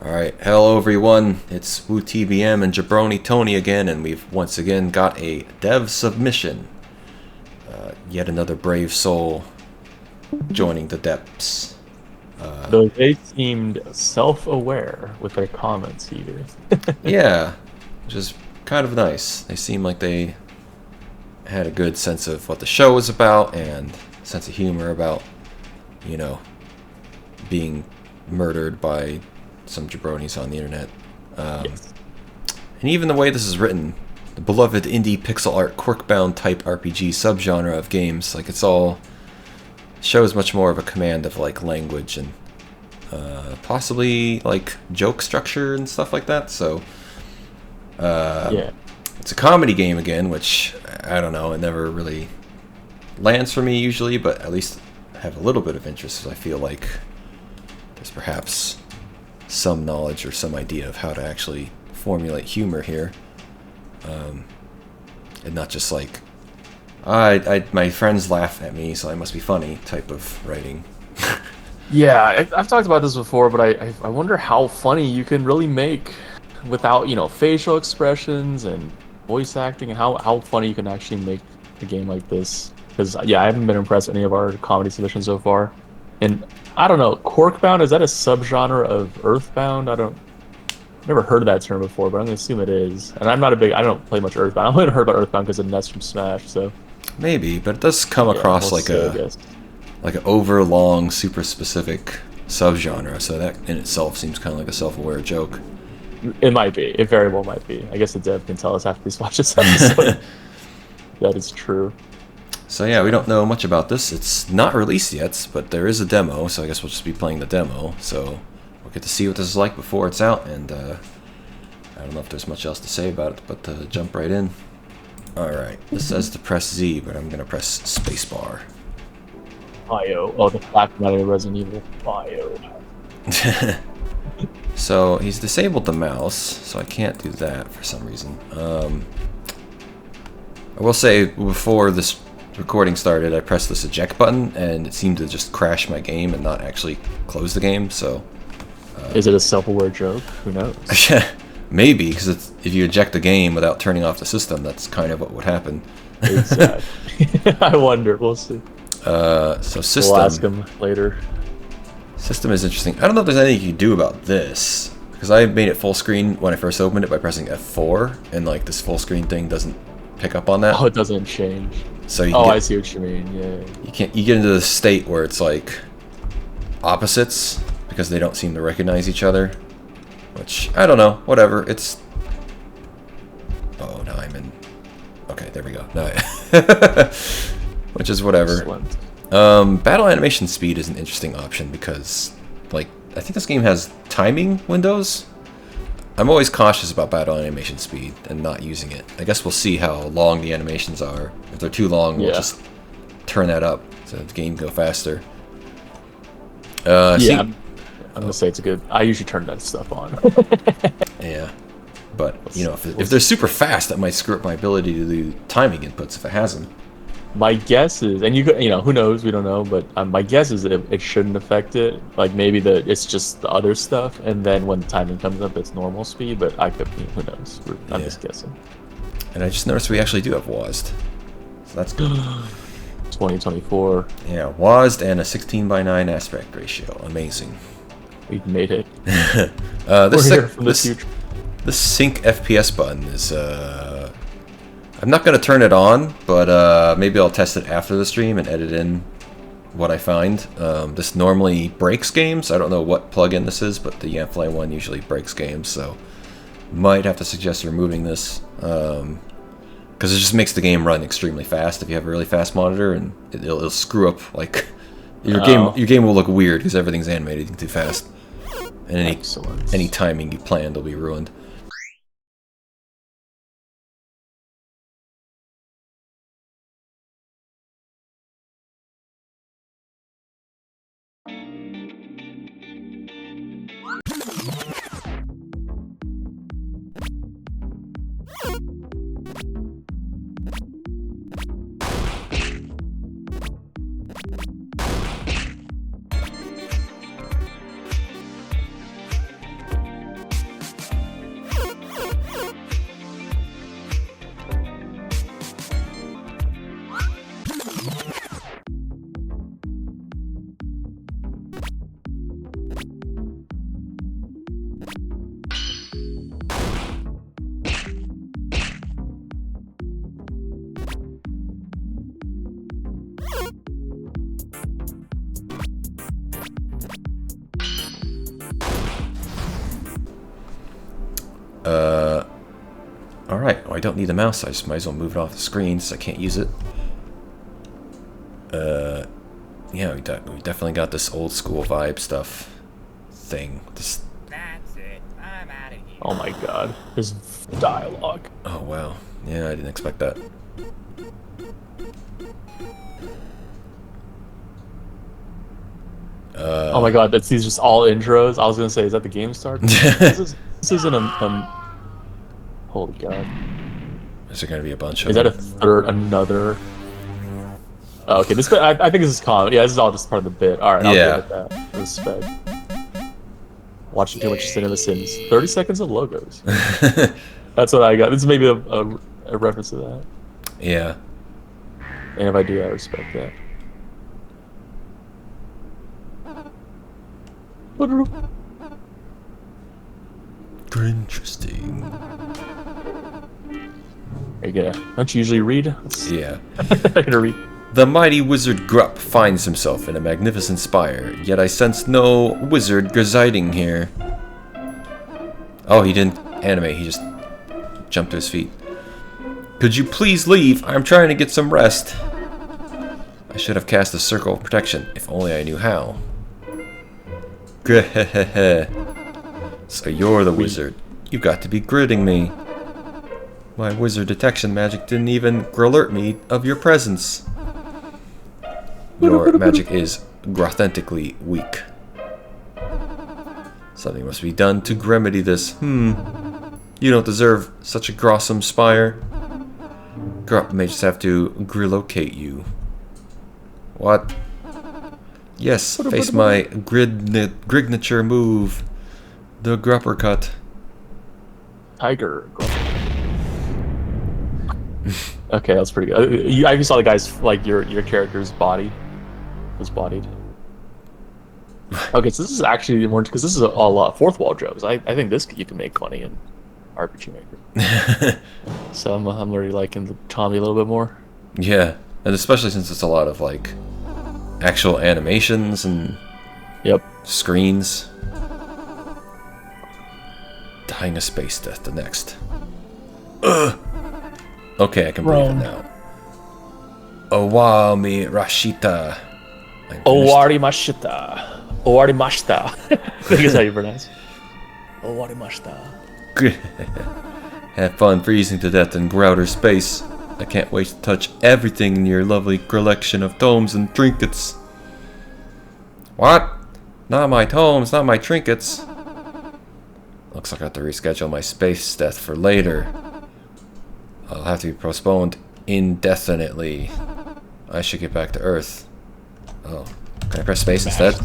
Alright, hello everyone, it's wooothebadman and Jabroni Tony again, and we've once again got a dev submission. Yet another brave soul joining the depths. Though they seemed self-aware with their comments here. Yeah, which is kind of nice. They seem like they had a good sense of what the show was about and sense of humor about, you know, being murdered by some jabronis on the internet. Yes. And even the way this is written, the beloved indie pixel art quirk-bound type RPG subgenre of games, like it's all shows much more of a command of like language and possibly like joke structure and stuff like that. So Yeah. it's a comedy game again, which I don't know, it never really lands for me usually, but at least I have a little bit of interest, because I feel like there's perhaps some knowledge or some idea of how to actually formulate humor here, and not just like my friends laugh at me so I must be funny type of writing. Yeah, I've talked about this before, but I wonder how funny you can really make without, facial expressions and voice acting, and how funny you can actually make a game like this. Because, yeah, I haven't been impressed with any of our comedy submissions so far. And I don't know, Corkbound, is that a subgenre of Earthbound? Never heard of that term before, but I'm gonna assume it is. And I don't play much Earthbound. I only heard about Earthbound because of Ness from Smash, so. Maybe, but it does come across we'll like see, I guess. like an overlong, super specific subgenre, so that in itself seems kind of like a self-aware joke. It might be. It very well might be. I guess the dev can tell us after we watch this episode. That is true. So yeah, we don't know much about this. It's not released yet, but there is a demo, so I guess we'll just be playing the demo. So we'll get to see what this is like before it's out, and I don't know if there's much else to say about it, but jump right in. Alright, this says to press Z, but I'm going to press spacebar. Bio. Oh, the fact matter Resident Evil. Bio. So he's disabled the mouse, so I can't do that for some reason. I will say, before this recording started, I pressed this eject button, and it seemed to just crash my game and not actually close the game, so... Is it a self-aware joke? Who knows? Maybe, because if you eject the game without turning off the system, that's kind of what would happen. Exactly. I wonder. We'll see. So system... We'll ask him later. System is interesting. I don't know if there's anything you can do about this, because I made it full screen when I first opened it by pressing F4, and like this full screen thing doesn't pick up on that. Oh, it doesn't change. So you I see what you mean. Yeah. You get into the state where it's like opposites because they don't seem to recognize each other, which I don't know. Whatever. It's. Oh, now I'm in. Okay, there we go. Now which is whatever. Excellent. Battle animation speed is an interesting option because, like, I think this game has timing windows. I'm always cautious about battle animation speed and not using it. I guess we'll see how long the animations are. If they're too long, we'll just turn that up so the game go faster. Yeah, I'm gonna say it's a good. I usually turn that stuff on. Yeah, but if they're super fast, that might screw up my ability to do timing inputs if it has them. My guess is, and who knows? We don't know, but my guess is that it shouldn't affect it. Like maybe it's just the other stuff, and then when the timing comes up, it's normal speed. But I could, who knows? I'm just guessing. And I just noticed we actually do have WASD, so that's good. 2024. Yeah, WASD and a 16:9 aspect ratio. Amazing. We've made it. We're here from the future. This sync FPS button is I'm not going to turn it on, but maybe I'll test it after the stream and edit in what I find. This normally breaks games. I don't know what plugin this is, but the Yamfly one usually breaks games, so might have to suggest removing this, because it just makes the game run extremely fast if you have a really fast monitor, and it'll screw up, like, your game will look weird because everything's animated too fast, and any timing you planned will be ruined. Alright, well, I don't need the mouse, I just might as well move it off the screen so I can't use it. Yeah, we definitely got this old school vibe stuff thing. This... That's it. I'm out of here. Oh my god. There's dialogue. Oh wow. Yeah, I didn't expect that. Oh my god, these just all intros. I was gonna say, is that the game start? This isn't holy god. Is there gonna be a bunch of Is that another? Oh, okay, I think this is common. Yeah, this is all just part of the bit. Alright, I'll Yeah. give it that. Respect. Watching too much Cinema Sims. 30 seconds of logos. That's what I got. This is maybe a reference to that. Yeah. And if I do, I respect that. Interesting. Are you gonna? Don't you usually read? Yeah. I'm gonna read. The mighty wizard Grupp finds himself in a magnificent spire, yet I sense no wizard residing here. Oh, he didn't animate, he just jumped to his feet. Could you please leave? I'm trying to get some rest. I should have cast a circle of protection, if only I knew how. So you're the wizard. You got to be gritting me. My wizard detection magic didn't even alert me of your presence. Your magic is authentically weak. Something must be done to remedy this. You don't deserve such a gruesome spire. Grupp may just have to relocate you. What? Yes, face my Grignature move. The Grupper cut. Tiger. Okay, that's pretty good. I even saw the guy's, like, your character's body was bodied. Okay, so this is actually more, because this is a lot fourth wall jokes. I think this you can make funny in RPGMaker. So I'm already liking the Tommy a little bit more. Yeah, and especially since it's a lot of like actual animations and screens. Dying a space death the next. Okay, I can breathe it now. Owami Rashita. Owarimashita. Owarimashita. I think is how you pronounce it. Owarimashita. Have fun freezing to death in outer space. I can't wait to touch everything in your lovely collection of tomes and trinkets. What? Not my tomes, not my trinkets. Looks like I have to reschedule my space death for later. I'll have to be postponed indefinitely. I should get back to Earth. Oh, can I press space instead?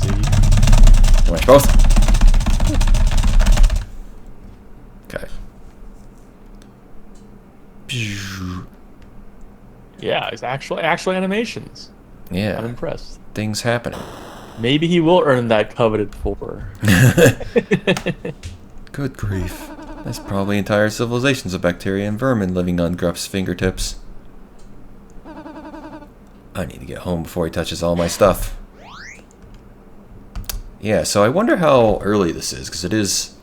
Wait, both? Okay. Yeah, it's actual animations. Yeah. I'm impressed. Things happening. Maybe he will earn that coveted 4. Good grief. There's probably entire civilizations of bacteria and vermin living on Grupp's fingertips. I need to get home before he touches all my stuff. Yeah, so I wonder how early this is, because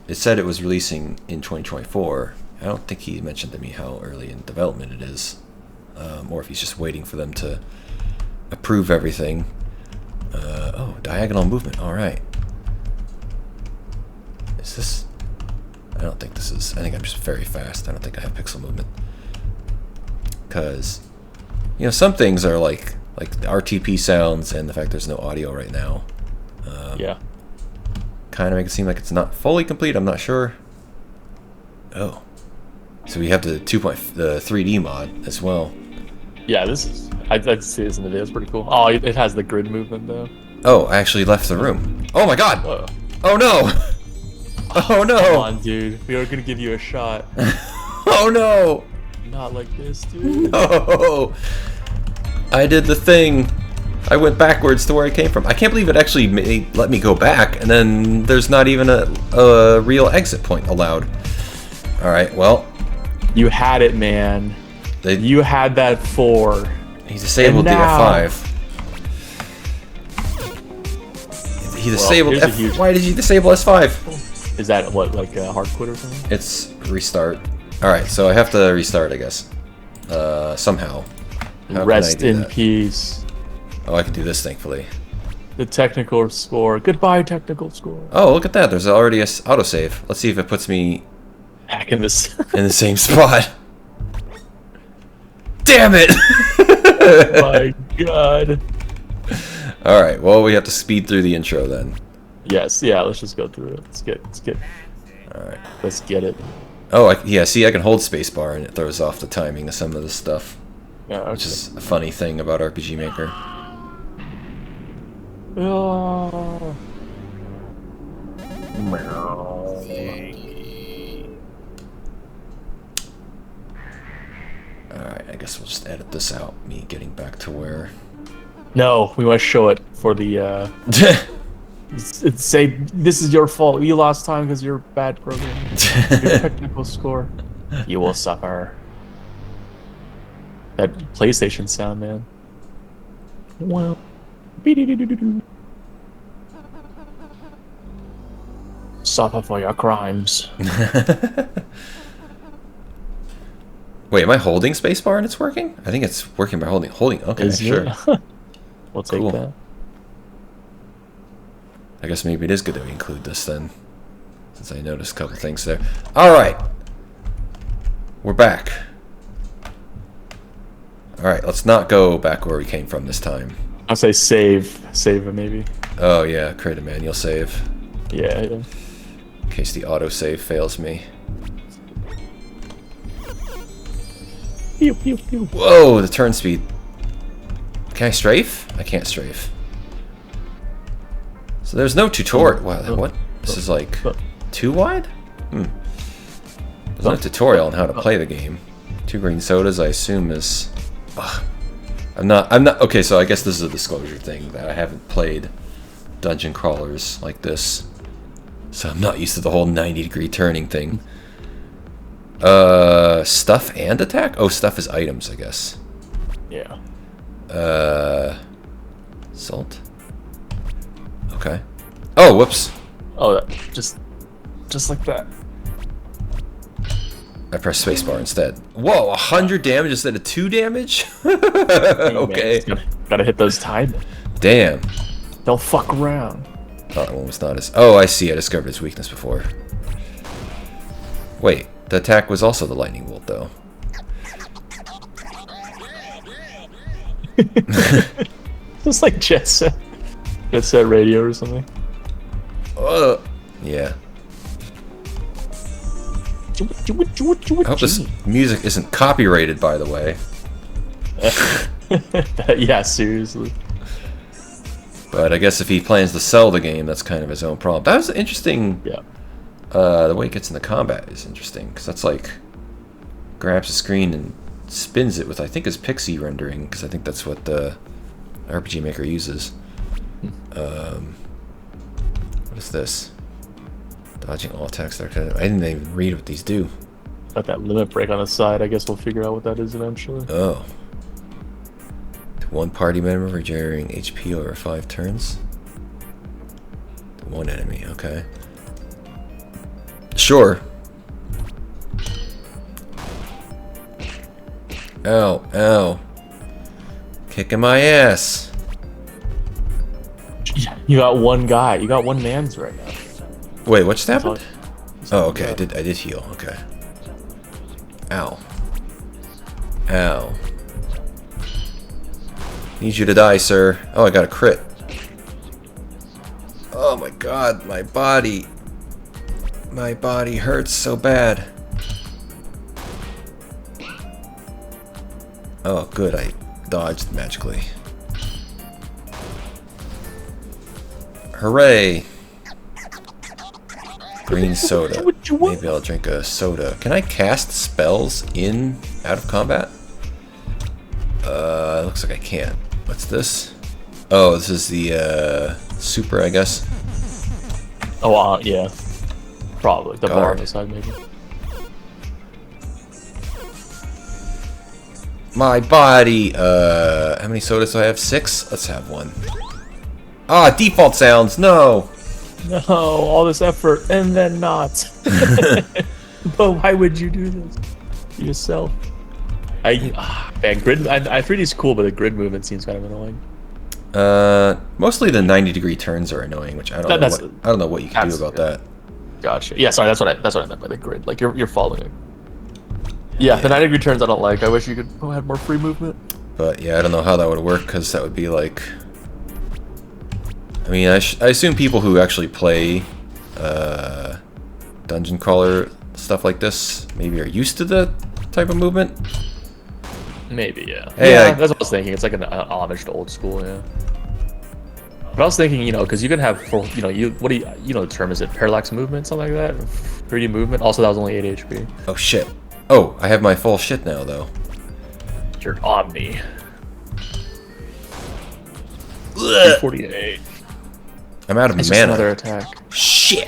it said it was releasing in 2024. I don't think he mentioned to me how early in development it is. Or if he's just waiting for them to approve everything. Oh, diagonal movement, alright. Is this... I don't think this is... I think I'm just very fast. I don't think I have pixel movement. Because, you know, some things are like the RTP sounds and the fact there's no audio right now. Yeah. Kind of make it seem like it's not fully complete. I'm not sure. Oh. So we have the 3D mod as well. Yeah, this is... I'd see this in the video. It's pretty cool. Oh, it has the grid movement, though. Oh, I actually left the room. Oh my god! Oh no! Oh no! Come on, dude. We are gonna give you a shot. Oh no! Not like this, dude. No! I did the thing. I went backwards to where I came from. I can't believe it actually let me go back, and then there's not even a real exit point allowed. Alright, well. You had it, man. You had that 4. He disabled the F5. He disabled F5. Why did he disable S5? Is that what, like hard quit or something? It's restart. Alright, so I have to restart, I guess. Somehow. How Rest can I do in that? peace. Oh, I can do this, thankfully. The technical score. Goodbye, technical score. Oh, look at that. There's already a autosave. Let's see if it puts me Back in this. in the same spot. Damn it! My God. Alright, well, we have to speed through the intro then. Yes, yeah, let's just go through it. Alright. Let's get it. Oh, yeah, see, I can hold spacebar and it throws off the timing of some of this stuff. Yeah, okay. Which is a funny thing about RPGMaker. Oh. Alright, I guess we'll just edit this out. Me getting back to where... No, we want to show it for the, say, this is your fault. You lost time because you're bad programming. Your technical score. You will suffer. That PlayStation sound, man. Wow. Suffer for your crimes. Wait, am I holding spacebar and it's working? I think it's working by holding. Okay, Is sure. it? We'll take Cool. that. I guess maybe it is good that we include this then. Since I noticed a couple things there. Alright. We're back. Alright, let's not go back where we came from this time. I'll say save. Save it, maybe. Oh yeah, create a manual save. Yeah. In case the autosave fails me. Pew, pew, pew. Whoa, the turn speed. Can I strafe? I can't strafe. So there's no tutorial. Wow, what? This is like too wide? There's no tutorial on how to play the game. 2 green sodas, I assume, is... Ugh. I'm not... Okay, so I guess this is a disclosure thing, that I haven't played dungeon crawlers like this. So I'm not used to the whole 90-degree turning thing. Stuff and attack? Oh, stuff is items, I guess. Yeah. Salt? Okay. Oh, whoops. Oh, just like that. I pressed spacebar instead. Whoa, 100 damage instead of 2 damage? Hey, Okay. man, gotta hit those time. Damn. They'll fuck around. Oh, that one was not as... Oh, I see. I discovered its weakness before. Wait, the attack was also the lightning bolt, though. It's like Jet Set Radio or something. Yeah. I hope this music isn't copyrighted, by the way. Yeah, seriously. But I guess if he plans to sell the game, that's kind of his own problem. That was interesting. Yeah. The way it gets into combat is interesting, because that's like... grabs the screen and spins it with, I think, his pixie rendering, because I think that's what the RPGMaker uses. What is this? Dodging all attacks. I didn't even read what these do. Got that limit break on the side. I guess we'll figure out what that is eventually. Oh. To one party member, regenerating HP over 5 turns. To one enemy, okay. Sure. Ow, ow. Kicking my ass. You got one guy. You got one man's right now. Wait, what just happened? That's all Oh, okay, I did heal, okay. Ow. Ow. Need you to die, sir. Oh, I got a crit. Oh my god, my body. My body hurts so bad. Oh, good, I dodged magically. Hooray! Green soda. Maybe I'll drink a soda. Can I cast spells out of combat? Looks like I can't. What's this? Oh, this is the, super, I guess. Oh, yeah. Probably. The bar Guard. on the side, maybe. My body, how many sodas do I have? 6? Let's have one. Ah, default sounds, no! No, all this effort and then not. But why would you do this to yourself? Man, grid. I 3D's cool, but the grid movement seems kind of annoying. Mostly the 90-degree turns are annoying, which I don't know what you can do about that. Gotcha. Yeah, sorry, that's what I meant by the grid. Like you're following it. Yeah, the 90-degree turns I don't like. I wish you could have more free movement. But yeah, I don't know how that would work, because that would be like... I mean, I assume people who actually play dungeon crawler stuff like this maybe are used to the type of movement. Maybe, yeah. Hey, yeah, that's what I was thinking. It's like an homage to old school, yeah. But I was thinking, you know, because you can have, the term is it? Parallax movement, something like that? 3D movement. Also, that was only 8 HP. Oh shit. Oh, I have my full shit now, though. You're Omni. 48. I'm out of It's mana. just another attack. Shit.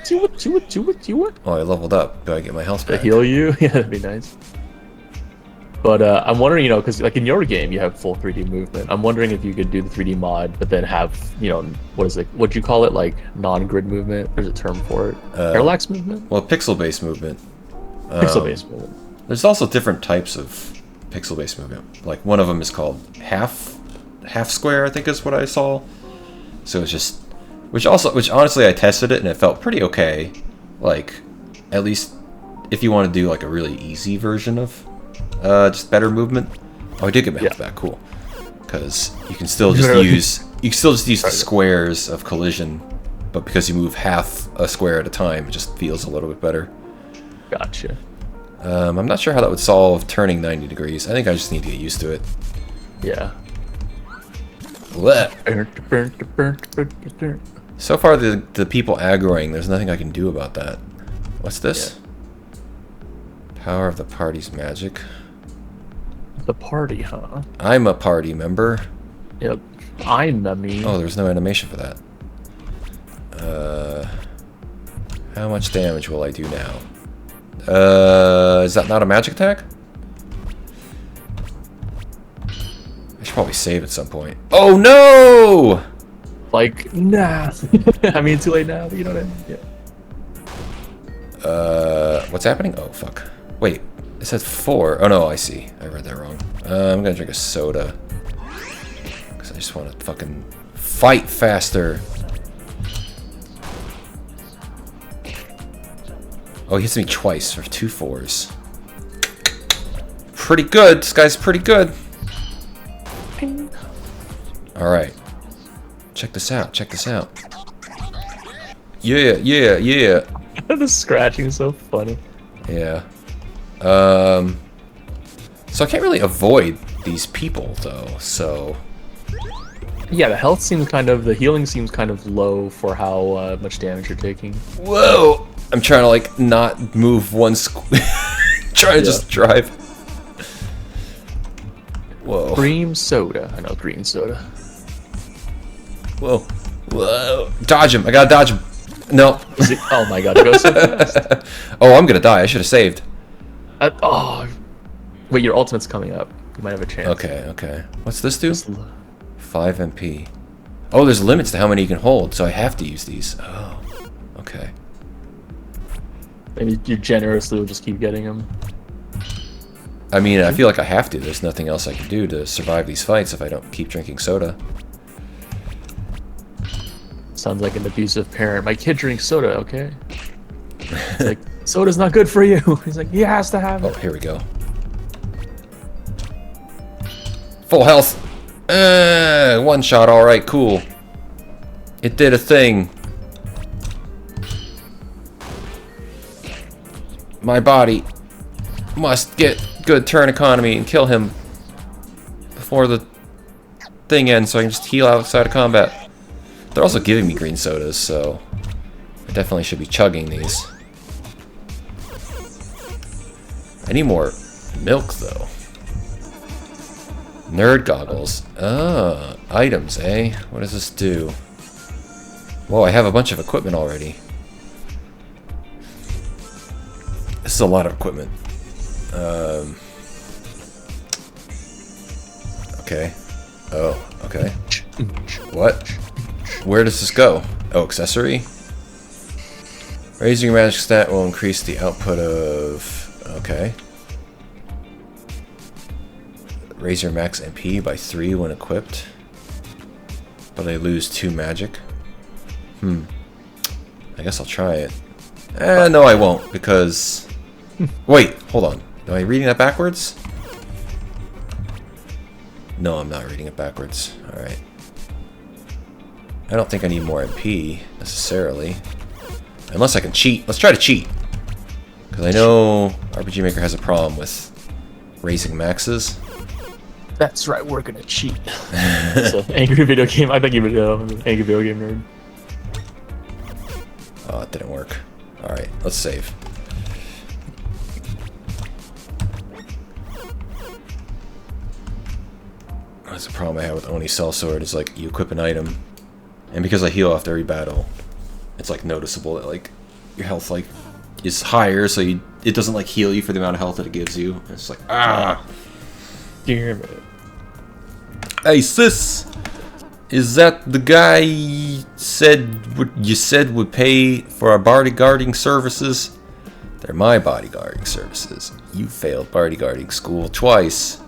Do it. Oh, I leveled up. Do I get my health To back? heal you? Yeah, that'd be nice. But I'm wondering, you know, because like in your game you have full 3D movement. I'm wondering if you could do the 3D mod, but then have, you know, what'd you call it? Like non-grid movement? There's a term for it. Parallax movement? Well, pixel-based movement. Pixel-based movement. There's also different types of pixel-based movement. Like one of them is called half square, I think is what I saw. So it's just, which honestly I tested it and it felt pretty okay. Like, at least if you want to do like a really easy version of just better movement. Oh, I did get my health back. Cool. Because you can still just use the squares of collision, but because you move half a square at a time, it just feels a little bit better. Gotcha. I'm not sure how that would solve turning 90 degrees. I think I just need to get used to it. Yeah. Blech. So far, the people aggroing, there's nothing I can do about that. What's this? Yeah. Power of the party's magic. The party, huh? I'm a party member. Yep. I'm the me. Oh, there's no animation for that. How much damage will I do now? Is that not a magic attack? I should probably save at some point. Oh no! Like, nah. I mean, too late now, but you know what I mean? Yeah. What's happening? Oh, fuck. Wait, it says 4. Oh no, I see. I read that wrong. I'm gonna drink a soda. Because I just want to fucking fight faster. Oh, he hits me twice for 2 4s. Pretty good. This guy's pretty good. Alright. Check this out. Check this out. Yeah, yeah, yeah. The scratching is so funny. Yeah. So I can't really avoid these people, though, so... Yeah, the healing seems kind of low for how much damage you're taking. Whoa! I'm trying to, like, not move one trying to just drive. Whoa. Cream soda. I know, green soda. Whoa. Whoa. Dodge him. I gotta dodge him. No. Oh my god, it goes so fast. Oh, I'm gonna die. I should have saved. Oh. Wait, your ultimate's coming up. You might have a chance. Okay, okay. What's this do? 5 MP. Oh, there's limits to how many you can hold, so I have to use these. Oh. Okay. Maybe you generously will just keep getting them. I mean, I feel like I have to. There's nothing else I can do to survive these fights if I don't keep drinking soda. Sounds like an abusive parent. My kid drinks soda, okay? It's like, soda's not good for you. He's like, he has to have it. Oh, here we go. Full health. One shot, alright, cool. It did a thing. My body must get good turn economy and kill him before the thing ends so I can just heal outside of combat. They're also giving me green sodas, so I definitely should be chugging these. I need more milk, though. Nerd goggles. Ah, items, eh? What does this do? Whoa, I have a bunch of equipment already. This is a lot of equipment. Okay. Oh, okay. What? Where does this go? Oh, accessory. Raising your magic stat will increase the output of... Okay. Raise your max MP by 3 when equipped. But I lose 2 magic. I guess I'll try it. No, I won't, because... Wait, hold on. Am I reading that backwards? No, I'm not reading it backwards. Alright. I don't think I need more MP, necessarily. Unless I can cheat. Let's try to cheat. Because I know RPGMaker has a problem with raising maxes. That's right, we're gonna cheat. So, angry video game. I think you would angry video game nerd. Oh, it didn't work. Alright, let's save. That's the problem I have with Oni Cell Sword, is like you equip an item, and because I heal after every battle, it's like noticeable that like your health like is higher, so it doesn't like heal you for the amount of health that it gives you. It's like Damn it. Hey sis, is that the guy you said would pay for our bodyguarding services? They're my bodyguarding services. You failed bodyguarding school twice.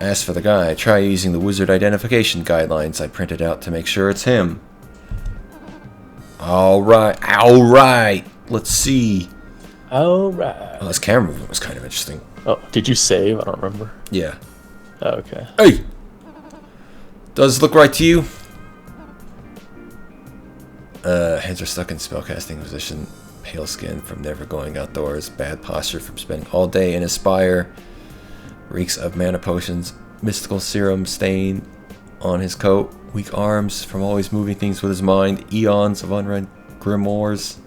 As for the guy, try using the wizard identification guidelines I printed out to make sure it's him. Alright, let's see. Alright. Oh, this camera movement was kind of interesting. Oh, did you save? I don't remember. Yeah. Oh, okay. Hey! Does it look right to you? Hands are stuck in spellcasting position. Pale skin from never going outdoors. Bad posture from spending all day in a spire. Reeks of mana potions. Mystical serum stain on his coat. Weak arms from always moving things with his mind. Eons of unread grimoires.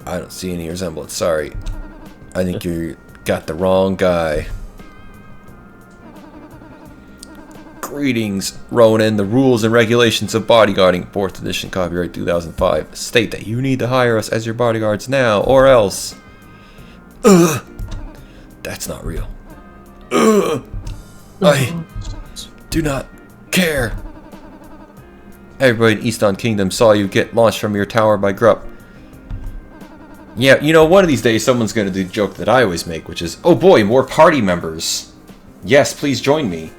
I don't see any resemblance. Sorry. I think you got the wrong guy. Greetings, Ronan. The rules and regulations of bodyguarding, 4th edition, copyright 2005, state that you need to hire us as your bodyguards now, or else. Ugh. That's not real. Ugh. I do not care. Everybody in Easton Kingdom saw you get launched from your tower by Grupp. Yeah, you know, one of these days someone's going to do the joke that I always make, which is, oh boy, more party members. Yes, please join me.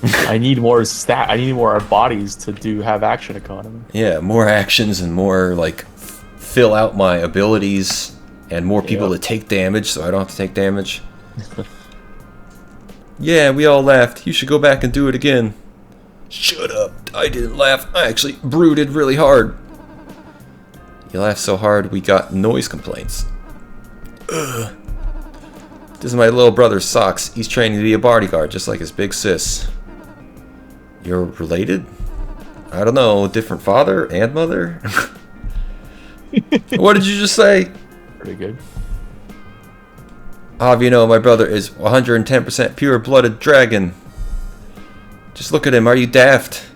I need more I need more bodies to have action economy. Yeah, more actions and more, like, fill out my abilities and more people to take damage so I don't have to take damage. Yeah, we all laughed. You should go back and do it again. Shut up. I didn't laugh. I actually brooded really hard. You laughed so hard we got noise complaints. Ugh. This is my little brother's Socks. He's training to be a bodyguard just like his big sis. You're related? I don't know, different father and mother? What did you just say? Pretty good. You know, my brother is 110% pure-blooded dragon. Just look at him, are you daft?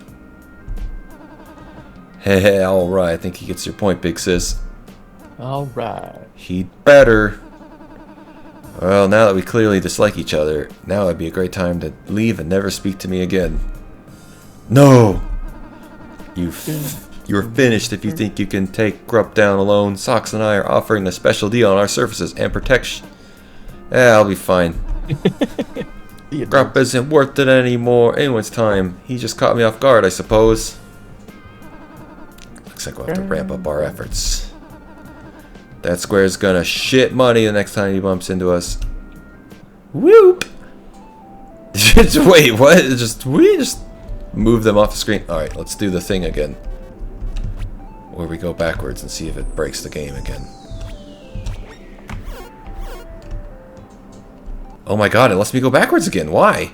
Hey, alright, I think he gets your point, big sis. Alright. He'd better. Well, now that we clearly dislike each other, now would be a great time to leave and never speak to me again. No! You're finished if you think you can take Grupp down alone. Socks and I are offering a special deal on our services and protection. I'll be fine. Grupp isn't worth it anymore. Anyone's time. He just caught me off guard, I suppose. Looks like we'll have to ramp up our efforts. That square's gonna shit money the next time he bumps into us. Whoop! Wait, what? We just move them off the screen. Alright, let's do the thing again. Where we go backwards and see if it breaks the game again. Oh my god, it lets me go backwards again. Why?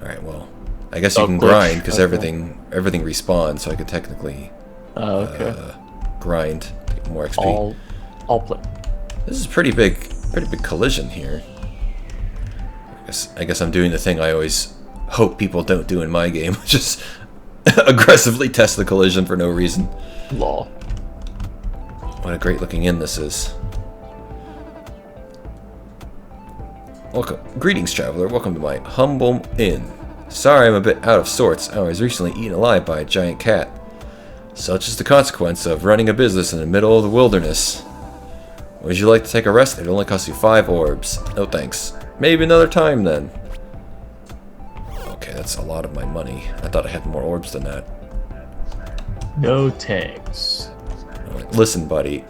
Alright, well, I guess you can grind because everything respawns, so I could technically grind to get more XP. All play. This is pretty big collision here. I guess I'm doing the thing I always hope people don't do in my game, just aggressively test the collision for no reason. Law. What a great looking inn this is. Welcome, greetings, traveler. Welcome to my humble inn. Sorry, I'm a bit out of sorts. I was recently eaten alive by a giant cat. Such is the consequence of running a business in the middle of the wilderness. Would you like to take a rest? It only costs you 5 orbs. No thanks. Maybe another time then. Okay, that's a lot of my money. I thought I had more orbs than that. No tanks. Listen, buddy.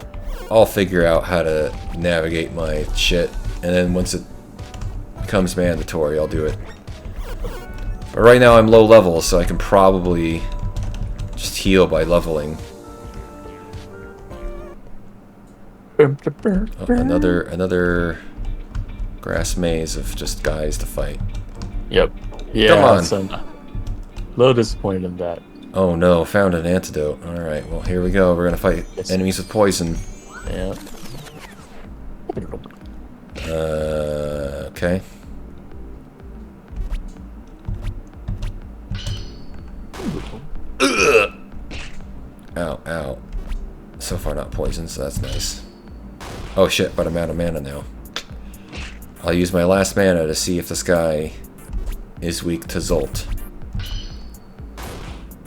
I'll figure out how to navigate my shit, and then once it becomes mandatory, I'll do it. But right now I'm low level, so I can probably just heal by leveling. Oh, another grass maze of just guys to fight. Yep. Yeah. Come on. So I'm a little disappointed in that. Oh no, found an antidote. Alright, well here we go. We're gonna fight enemies with poison. Yeah. Okay. Ugh. Ow, ow. So far not poison, so that's nice. Oh shit, but I'm out of mana now. I'll use my last mana to see if this guy is weak to Zolt.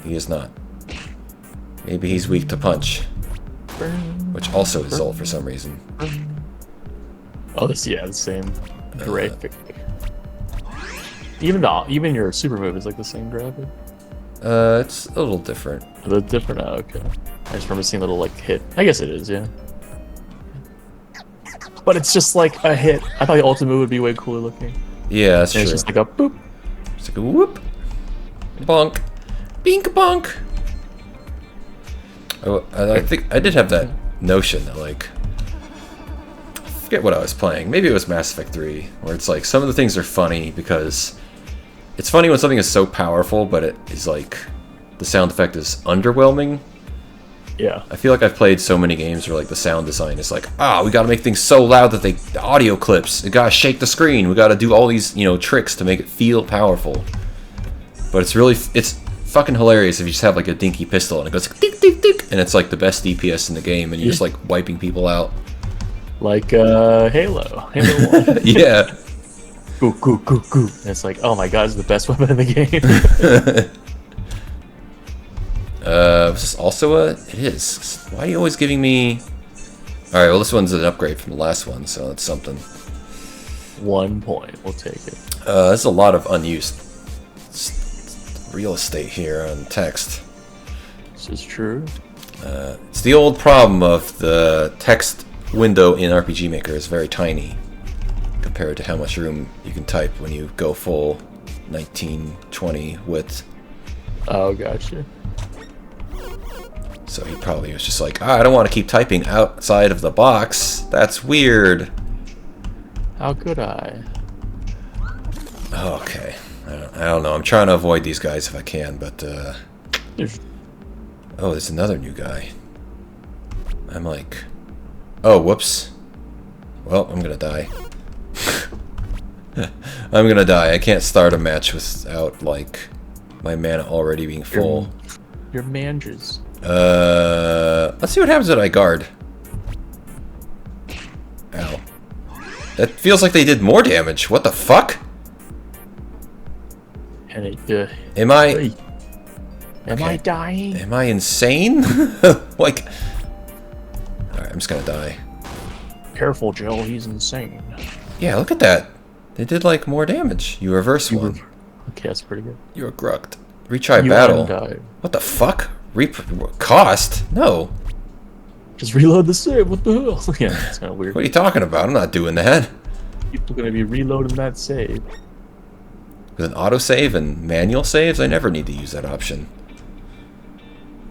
He is not. Maybe he's weak to Punch. Which also is Zolt for some reason. Oh, the same graphic. Even your super move is like the same graphic. It's a little different. A little different. Oh, okay. I just remember seeing a little like hit. I guess it is, yeah. But it's just like a hit. I thought the ultimate would be way cooler looking. Yeah, that's true. It's just like a boop. It's like a whoop. Bonk. Bink bonk. Oh, I think I did have that notion that like, I forget what I was playing. Maybe it was Mass Effect 3, where it's like some of the things are funny because it's funny when something is so powerful, but it is like the sound effect is underwhelming. Yeah. I feel like I've played so many games where like the sound design is like, we gotta make things so loud that the audio clips. We gotta shake the screen. We gotta do all these, tricks to make it feel powerful. But it's fucking hilarious if you just have like a dinky pistol and it goes dink dink dink, and it's like the best DPS in the game, and you're just like wiping people out. Like Halo 1. Yeah. Goo goo goo goo. And it's like, oh my god, it's the best weapon in the game. Was this also it is. Why are you always giving me... Alright, well this one's an upgrade from the last one, so that's something. 1 point, we'll take it. There's a lot of unused real estate here on text. This is true. It's the old problem of the text window in RPGMaker is very tiny compared to how much room you can type when you go full 1920 width. Oh, gotcha. So he probably was just like, I don't want to keep typing outside of the box. That's weird. How could I? Okay. I don't know. I'm trying to avoid these guys if I can, but... Oh, there's another new guy. I'm like... Oh, whoops. Well, I'm gonna die. I'm gonna die. I can't start a match without, like, my mana already being full. Your manges. Let's see what happens when I guard. Ow. That feels like they did more damage. What the fuck? And it, Am I... Am I dying? Am I insane? Like... Alright, I'm just gonna die. Careful, Joe. He's insane. Yeah, look at that. They did, like, more damage. You reverse one. Okay, that's pretty good. You were grucked. Retry battle. Undied. What the fuck? Cost? No. Just reload the save. What the hell? Yeah, it's kind of weird. What are you talking about? I'm not doing that. People are going to be reloading that save. With an autosave and manual saves, I never need to use that option.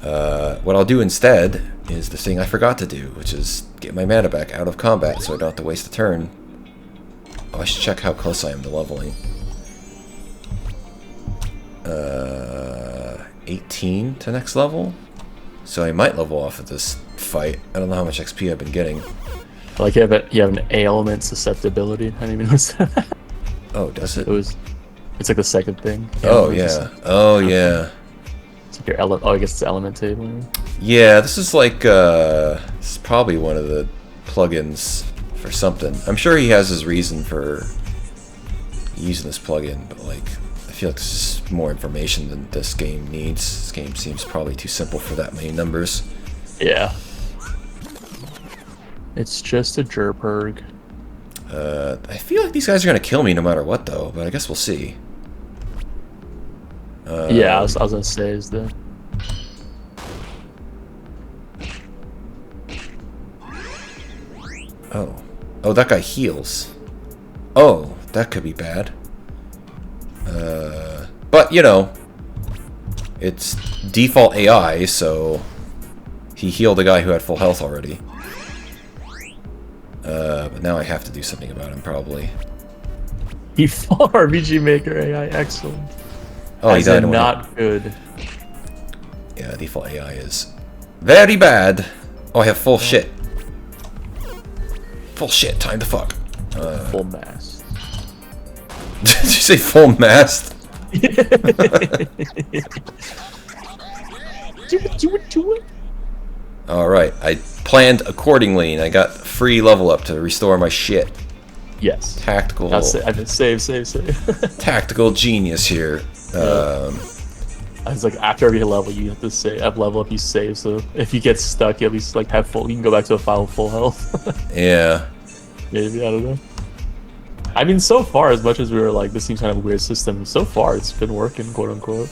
What I'll do instead is the thing I forgot to do, which is get my mana back out of combat so I don't have to waste a turn. Oh, I should check how close I am to leveling. 18 to next level? So I might level off at this fight. I don't know how much XP I've been getting. Like you have an ailment susceptibility. I didn't even notice that. Oh, does it? It's like the second thing. Oh yeah. Oh yeah. It's like your element. Oh, I guess it's element table. Yeah, this is like this is probably one of the plugins for something. I'm sure he has his reason for using this plugin, but like I feel like this is more information than this game needs. This game seems probably too simple for that many numbers. Yeah. It's just a jerperg. I feel like these guys are gonna kill me no matter what, though. But I guess we'll see. Yeah, I was gonna say is the. Oh, that guy heals. Oh, that could be bad. But you know, it's default AI, so he healed a guy who had full health already. But now I have to do something about him, probably. He fought RPGMaker AI, excellent. Oh, he died. Not good. Yeah, default AI is very bad. Oh, I have full shit. Full shit. Time to fuck. Full mast. Did you say full mast? Do it. Alright, I planned accordingly, and I got free level up to restore my shit. Yes. Tactical. I mean, save. Tactical genius here. I was like, after every level, you have to save. At level up, you save. So if you get stuck, you at least like have full. You can go back to a file with full health. Yeah. Maybe, I don't know. I mean, so far, as much as we were like, this seems kind of a weird system. So far, it's been working, quote unquote.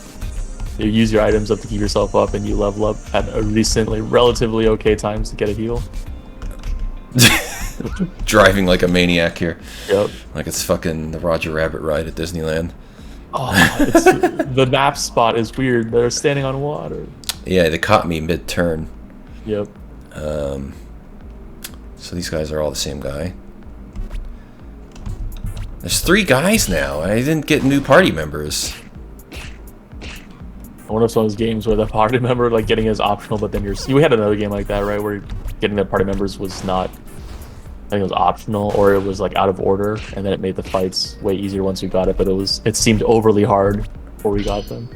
You use your items up to keep yourself up, and you level up at a recently relatively okay times to get a heal. Driving like a maniac here. Yep. Like it's fucking the Roger Rabbit ride at Disneyland. Oh, the map spot is weird. They're standing on water. Yeah, they caught me mid-turn. Yep. So these guys are all the same guy. There's 3 guys now. I didn't get new party members. I wonder if some of those games where the party member like getting it is optional, but then we had another game like that, right, where getting the party members was not. I think it was optional, or it was like out of order, and then it made the fights way easier once we got it. But it seemed overly hard before we got them.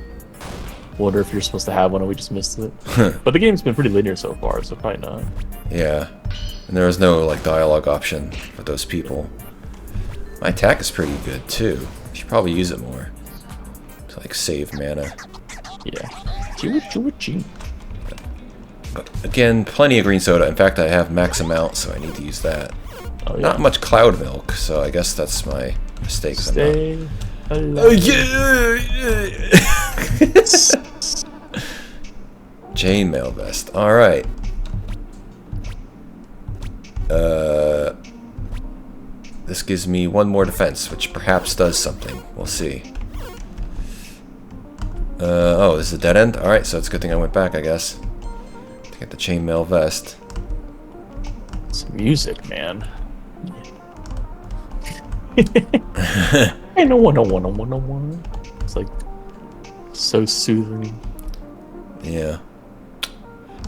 Wonder if you're supposed to have one, and we just missed it. But the game's been pretty linear so far, so probably not. Yeah, and there was no like dialogue option for those people. My attack is pretty good too. I should probably use it more to like save mana. Yeah. But again, plenty of green soda. In fact, I have max amount, so I need to use that. Oh, yeah. Not much cloud milk, so I guess that's my mistake. Stay Chainmail vest. All right. This gives me 1 more defense, which perhaps does something. We'll see. Oh, this is a dead end? Alright, so it's a good thing I went back, I guess. To get the chainmail vest. It's music, man. Hey, no one. It's like so soothing. Yeah.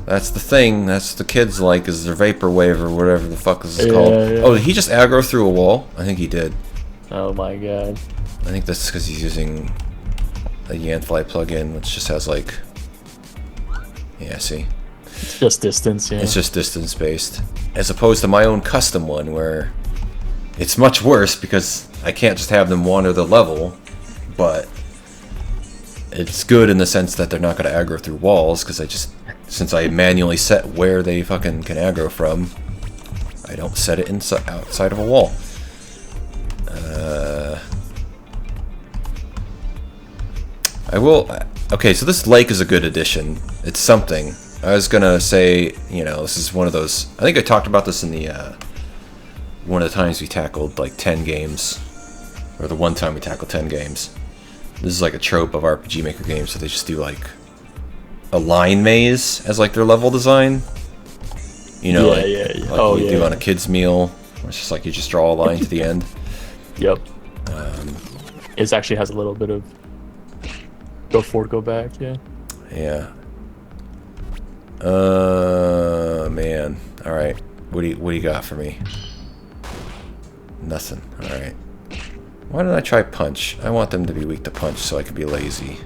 That's the thing. That's the kids like, is their vaporwave or whatever the fuck this is called. Yeah. Oh, did he just aggro through a wall? I think he did. Oh my god. I think that's because he's using a Yanfly plugin, which just has like... Yeah, see? It's just distance, yeah. It's just distance based. As opposed to my own custom one where it's much worse because I can't just have them wander the level, but it's good in the sense that they're not going to aggro through walls because since I manually set where they fucking can aggro from, I don't set it outside of a wall. I will... Okay, so this lake is a good addition. It's something. I was gonna say, you know, this is one of those... I think I talked about this in the... one of the times we tackled, like, 10 games. Or the one time we tackled 10 games. This is like a trope of RPGMaker games, so they just do, like, a line maze as, like, their level design. You know, like you do on a kid's meal. Where it's just like you just draw a line to the end. Yep. It actually has a little bit of... Go forward, go back, yeah. Yeah. Man. Alright. What do you got for me? Nothing. Alright. Why don't I try punch? I want them to be weak to punch so I can be lazy.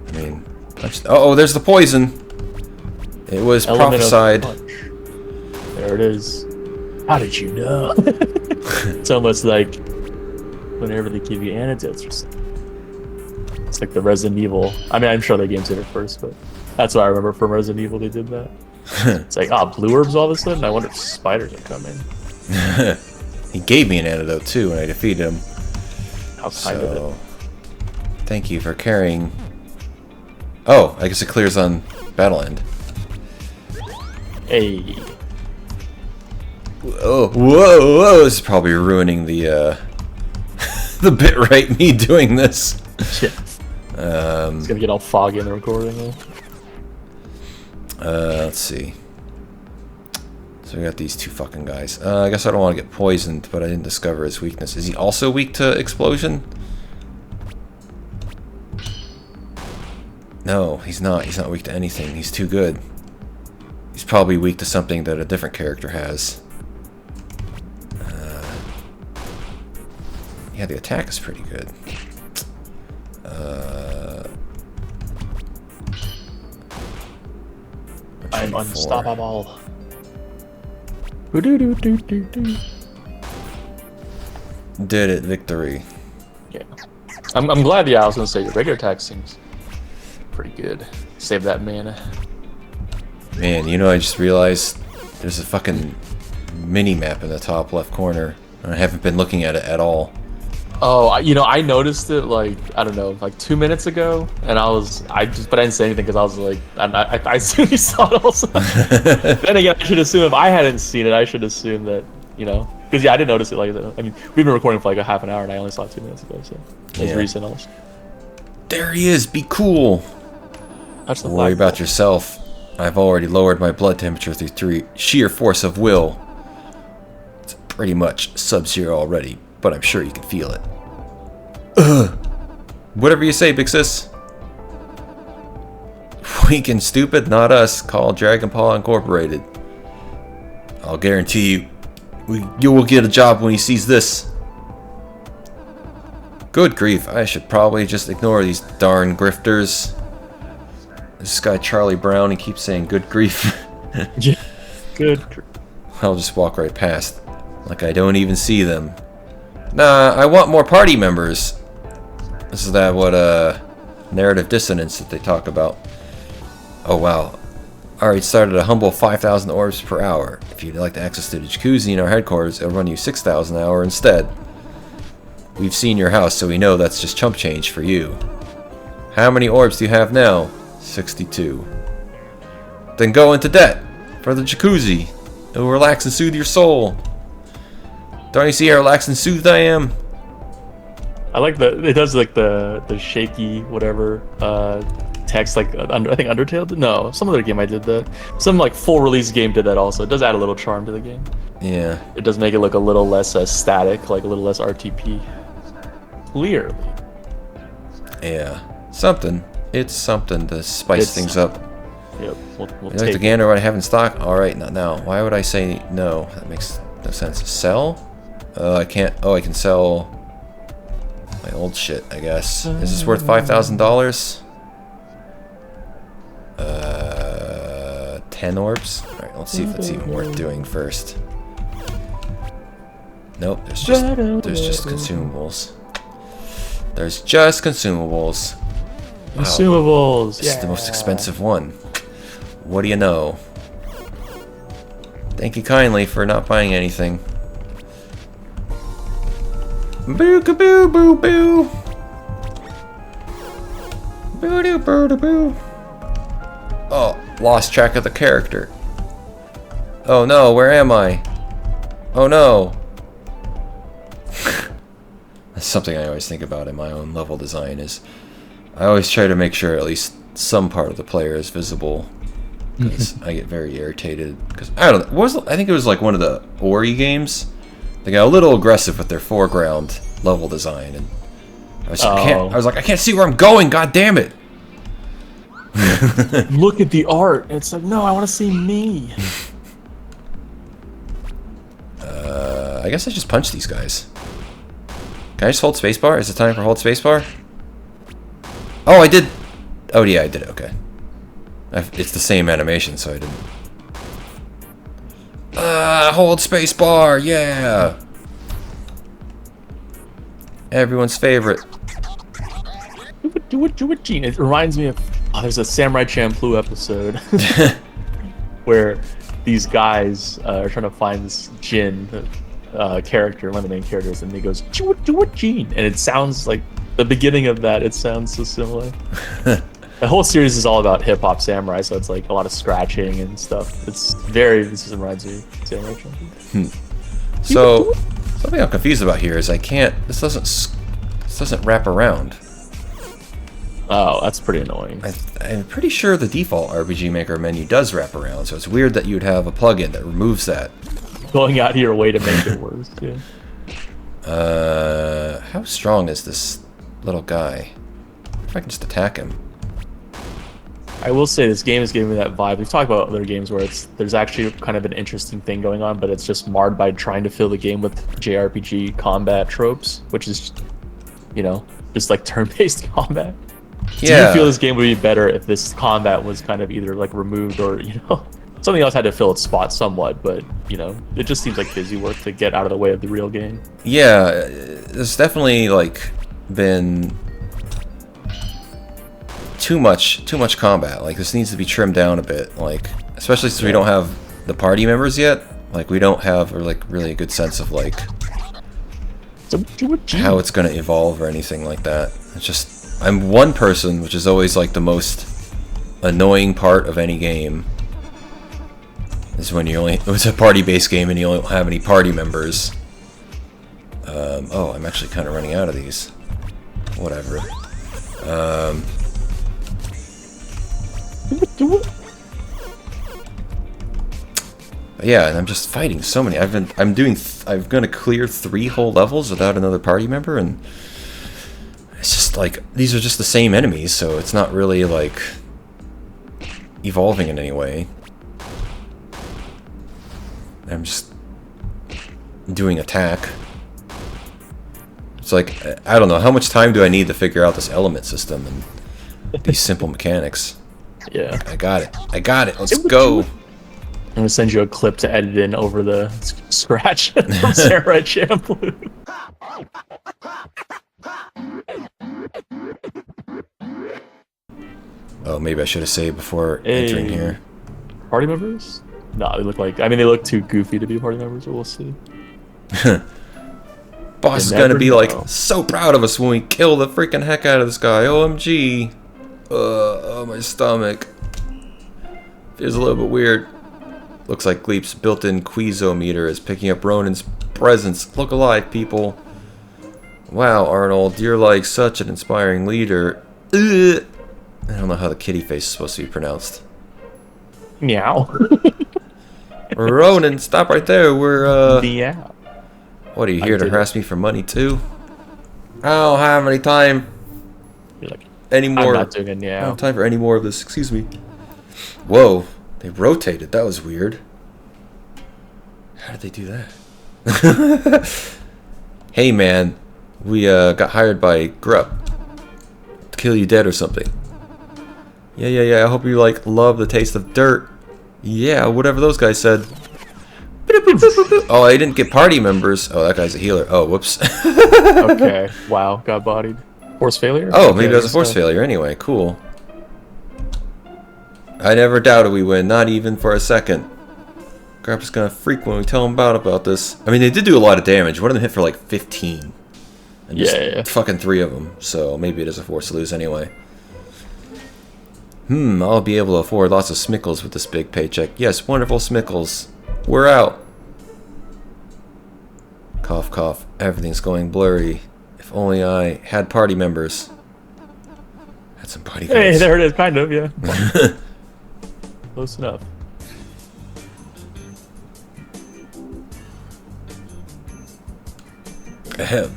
I mean, punch... Oh, there's the poison! It was prophesied. There it is. How did you know? It's almost like whenever they give you antidotes or something. It's like the Resident Evil. I mean, I'm sure the games did it first, but that's what I remember from Resident Evil. They did that. It's like, blue herbs all of a sudden. I wonder if spiders are coming. He gave me an antidote too when I defeated him. How kind of it. Thank you for carrying. Oh, I guess it clears on Battle End. Hey. Whoa, whoa! This is probably ruining the the bit right. Me doing this. Yeah. It's gonna get all foggy in the recording. Let's see. So we got these two fucking guys. I guess I don't want to get poisoned, but I didn't discover his weakness. Is he also weak to explosion? No, he's not. He's not weak to anything. He's too good. He's probably weak to something that a different character has. Yeah, the attack is pretty good. I'm unstoppable. Did it, victory. Yeah. I'm glad, I was gonna say your regular attack seems pretty good. Save that mana. Man, you know, I just realized there's a fucking mini-map in the top left corner. And I haven't been looking at it at all. Oh, I noticed it like, I don't know, like 2 minutes ago, and but I didn't say anything because I was like, I assumed you saw it also. Then again, I should assume if I hadn't seen it, I should assume that, because I didn't notice it like that. I mean, we've been recording for like a half an hour, and I only saw it 2 minutes ago, so it's recent also. There he is, be cool. Don't worry about yourself. I've already lowered my blood temperature through sheer force of will. It's pretty much sub-zero already, but I'm sure you can feel it. Whatever you say, big sis. Weak and stupid, not us. Call Dragonpaw Incorporated. I'll guarantee you will get a job when he sees this. Good grief, I should probably just ignore these darn grifters. This guy Charlie Brown, he keeps saying good grief. Yeah. Good. I'll just walk right past, like I don't even see them. Nah, I want more party members. This is narrative dissonance that they talk about. Oh wow. Alright, started a humble 5,000 orbs per hour. If you'd like to access to the jacuzzi in our headquarters, it'll run you 6,000 an hour instead. We've seen your house, so we know that's just chump change for you. How many orbs do you have now? 62. Then go into debt for the jacuzzi. It will relax and soothe your soul. Don't you see how relaxed and soothed I am? I like it does like the shaky whatever text like I think Undertale did. No, some other game I did that. Some like full release game did that also. It does add a little charm to the game. Yeah. It does make it look a little less static, like a little less RTP. Clearly. Yeah. Something. It's something to spice things up. Yep. We'll you like to gander what I have in stock? Alright, not now. Why would I say no? That makes no sense. Sell? I can't. Oh, I can sell my old shit, I guess. Is this worth $5,000? 10 orbs? Alright, let's see if it's even worth doing first. Nope, there's just consumables. There's just consumables. Wow. Consumables. This is the most expensive one. What do you know? Thank you kindly for not buying anything. Boo-ka-boo, boo-boo. Boo-doo, boo-doo-boo. Oh, lost track of the character. Oh no, where am I? Oh no. That's something I always think about in my own level design is I always try to make sure at least some part of the player is visible. Because I get very irritated. Because I don't know. I think it was like one of the Ori games. They got a little aggressive with their foreground level design, and I was like, I can't see where I'm going. God damn it! Look at the art. It's like, no, I want to see me. I guess I just punch these guys. Can I just hold spacebar? Is it time for hold spacebar? Oh, I did. Oh yeah, I did it. Okay. It's the same animation, so I didn't. Hold spacebar, yeah! Everyone's favorite. do it, Gene. It reminds me of there's a Samurai Champloo episode where these guys are trying to find this Jin character, one of the main characters, and he goes do it, Gene, and it sounds like the beginning of that. It sounds so similar. The whole series is all about hip hop samurai, so it's like a lot of scratching and stuff. This just reminds me of Samurai Champloo. So something I'm confused about here is this doesn't wrap around. Oh, that's pretty annoying. I'm pretty sure the default RPGMaker menu does wrap around, so it's weird that you'd have a plugin that removes that. Going out of your way to make it worse. Yeah. How strong is this little guy? If I can just attack him. I will say this game is giving me that vibe. We've talked about other games where there's actually kind of an interesting thing going on, but it's just marred by trying to fill the game with JRPG combat tropes, which is, just like turn-based combat. Do you feel this game would be better if this combat was kind of either like removed or, something else had to fill its spot somewhat, but, it just seems like busy work to get out of the way of the real game. Yeah, there's definitely, been too much combat. This needs to be trimmed down a bit, especially since we don't have the party members yet. We don't have really a good sense of how it's going to evolve or anything like that. It's just I'm one person, which is always the most annoying part of any game. Is when it's a party-based game and you only don't have any party members. Oh, I'm actually kind of running out of these. Whatever. Yeah, and I'm just fighting so many. I'm gonna clear 3 whole levels without another party member, and it's just these are just the same enemies, so it's not really evolving in any way. I'm just doing attack. It's I don't know, how much time do I need to figure out this element system and these simple mechanics? Yeah. I got it. Let's go. I'm gonna send you a clip to edit in over the scratch from Samurai Champloo. Oh, maybe I should have saved before entering here. Party members? No, they look too goofy to be party members, but we'll see. Boss is gonna be so proud of us when we kill the freaking heck out of this guy. OMG. Oh, my stomach. Feels a little bit weird. Looks like Gleep's built-in Quizometer is picking up Ronin's presence. Look alive, people. Wow, Arnold, you're such an inspiring leader. Ugh. I don't know how the kitty face is supposed to be pronounced. Meow. Ronin, stop right there. We're, Meow. What, are you here to harass me for money, too? I don't have any time. Anymore. I'm not doing it now. I don't have time for any more of this. Excuse me. Whoa. They rotated. That was weird. How did they do that? Hey, man. We got hired by Grupp to kill you dead or something. Yeah. I hope you love the taste of dirt. Yeah, whatever those guys said. Oh, I didn't get party members. Oh, that guy's a healer. Oh, whoops. Okay. Wow. Got bodied. Force failure? Oh, maybe that was a force failure. Anyway, cool. I never doubted we win, not even for a second. Grupp's gonna freak when we tell him about this. I mean, they did do a lot of damage. One of them hit for 15. And just fucking 3 of them. So maybe it is a force to lose anyway. I'll be able to afford lots of smickles with this big paycheck. Yes, wonderful smickles. We're out. Cough, cough. Everything's going blurry. If only I had party members. Had some bodyguards. Hey, there it is, kind of, yeah. Close enough. Ahem.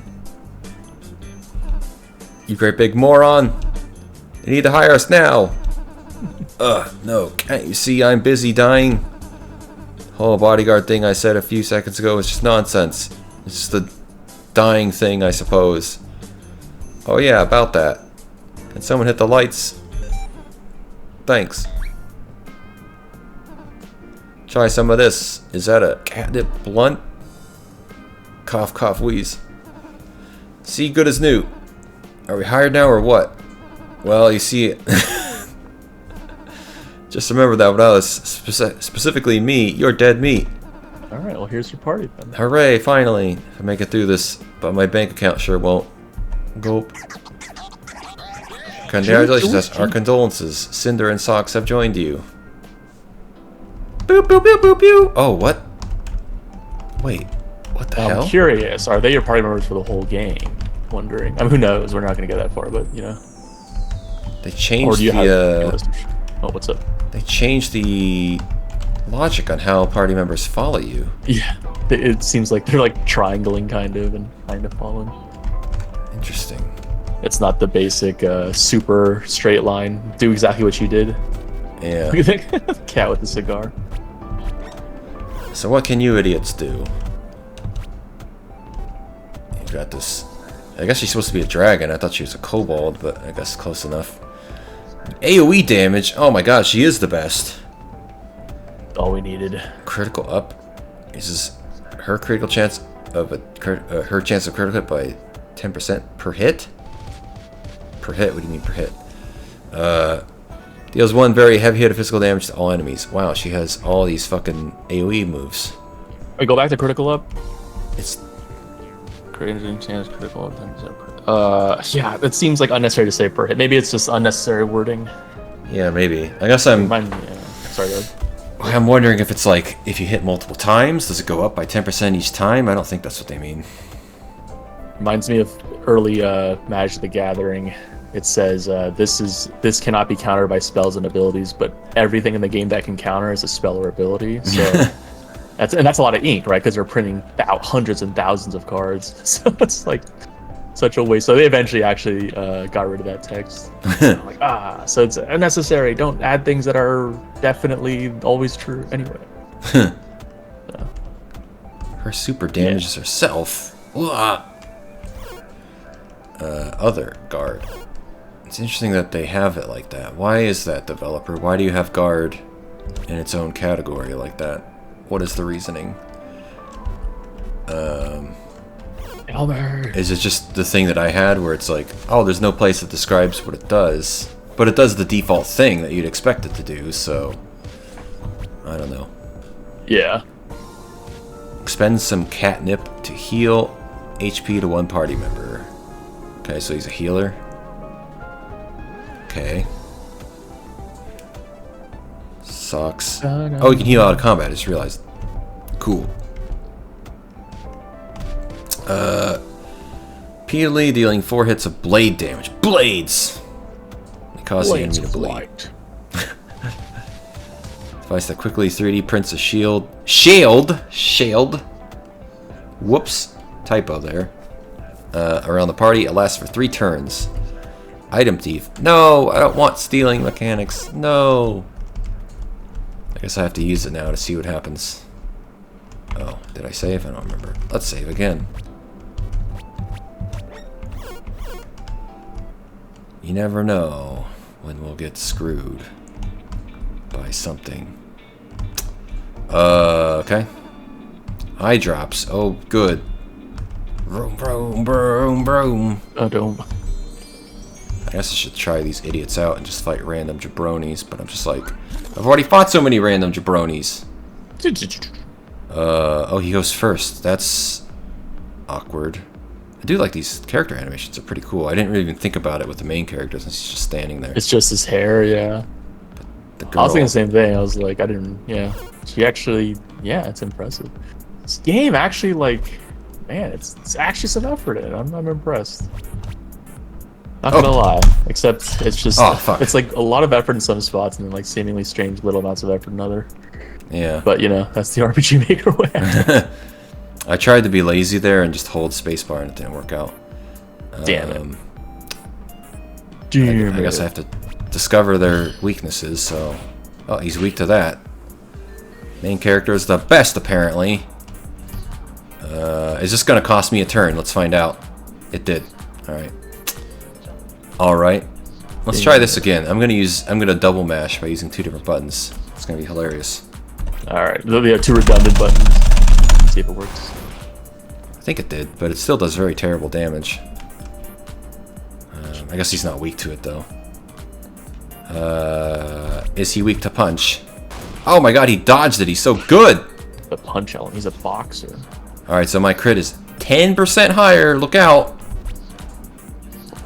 You great big moron. You need to hire us now. No, can't you see I'm busy dying? The whole bodyguard thing I said a few seconds ago is just nonsense. It's just the dying thing, I suppose. Oh yeah, about that. Can someone hit the lights? Thanks. Try some of this. Is that a catnip blunt? Cough, cough, wheeze. See, good as new. Are we hired now or what? Well, you see, just remember that when I was specifically me, you're dead meat. Alright, well here's your party then. Hooray, finally. If I make it through this, but my bank account sure won't. Gulp. Congratulations, our condolences. Cinder and Socks have joined you. Boop, boop, boop, boop, boop. Oh, what? Wait, what the hell? I'm curious, are they your party members for the whole game? Wondering. I mean, who knows? We're not going to go that far, but, you know. They changed Oh, what's up? They changed the logic on how party members follow you. Yeah, it seems like they're like triangling kind of and kind of following. Interesting. It's not the basic super straight line. Do exactly what you did. Yeah. Cat with the cigar. So what can you idiots do? You got this. I guess she's supposed to be a dragon. I thought she was a kobold, but I guess close enough. AoE damage. Oh my god, she is the best. All we needed. Critical up. Is her critical chance of her chance of critical hit by 10% per hit? Per hit? What do you mean per hit? Deals 1 very heavy hit of physical damage to all enemies. Wow, she has all these fucking AoE moves. Wait, go back to critical up. It's Creating chance critical 10%. Yeah, it seems like unnecessary to say per hit. Maybe it's just unnecessary wording. yeah, maybe. I guess I'm Sorry, go ahead. I'm wondering if it's like if you hit multiple times, does it go up by 10% each time? I don't think that's what they mean. Reminds me of early Magic the Gathering. It says this cannot be countered by spells and abilities, but everything in the game that can counter is a spell or ability. So that's a lot of ink, right? Because they're printing out hundreds and thousands of cards. So it's like such a waste. So they eventually actually got rid of that text. So it's unnecessary. Don't add things that are definitely always true anyway. Her super damages herself. Other guard. It's interesting that they have it like that. Why is that, developer? Why do you have guard in its own category like that? What is the reasoning? Is it just the thing that I had where it's like, oh, there's no place that describes what it does, but it does the default thing that you'd expect it to do, so I don't know. Yeah. Expend some catnip to heal HP to one party member. Okay, so he's a healer. Okay. Sucks. Oh, you can heal out of combat, I just realized. Cool. Repeatedly dealing 4 hits of blade damage. Blades! They cause the enemy to bleed. Device that quickly 3D prints a shield. Shield! Whoops. Typo there. Around the party. It lasts for 3 turns. Item thief. No! I don't want stealing mechanics. No! I guess I have to use it now to see what happens. Oh, did I save? I don't remember. Let's save again. You never know when we'll get screwed by something. Okay. Eye drops. Oh, good. Vroom, vroom, vroom, vroom. Oh, don't. I guess I should try these idiots out and just fight random jabronis, but I'm just like, I've already fought so many random jabronis. Oh, he goes first. That's awkward. I do like these character animations. They're pretty cool. I didn't really even think about it with the main character since he's just standing there. It's just his hair, yeah. The girl. I was thinking the same thing. I was like, I didn't, yeah. She actually, yeah, it's impressive. This game actually, like, man, it's actually some effort in it. I'm impressed. Not gonna lie. Except it's just, it's like a lot of effort in some spots and then like seemingly strange little amounts of effort in other. Yeah. But, you know, that's the RPGMaker way. I tried to be lazy there and just hold spacebar and it didn't work out. Damn it. I guess I have to discover their weaknesses, so... Oh, he's weak to that. Main character is the best, apparently. Is this going to cost me a turn? Let's find out. It did. Alright. Alright. Let's try this again. I'm gonna double mash by using 2 different buttons. It's gonna be hilarious. Alright, we have 2 redundant buttons. Let's see if it works. I think it did, but it still does very terrible damage. I guess he's not weak to it, though. Is he weak to punch? Oh my god, he dodged it. He's so good. The punch element. He's a boxer. Alright, so my crit is 10% higher. Look out.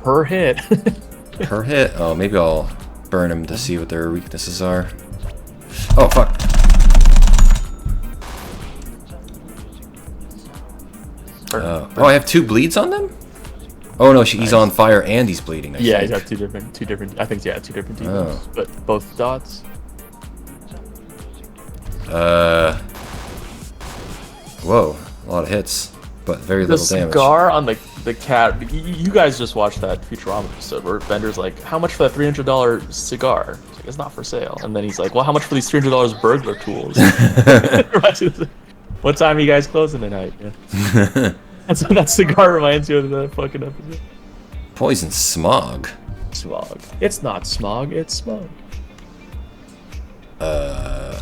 Per hit. Per hit. Oh, maybe I'll burn him to see what their weaknesses are. Oh, fuck. Oh, I have 2 bleeds on them? Oh no, he's on fire and he's bleeding. I Yeah, think. he's got two different. I think 2 different demons, Oh. but both dots. Whoa, a lot of hits, but very The little damage. cigar on the cat. You guys just watched that Futurama episode where Bender's like, "How much for that $300 cigar?" It's like, "It's not for sale." And then he's like, "Well, how much for these $300 burglar tools?" What time are you guys closing tonight? Yeah. That's what that cigar reminds you of the fucking episode. Poison smog. Smog. It's not smog. It's smog.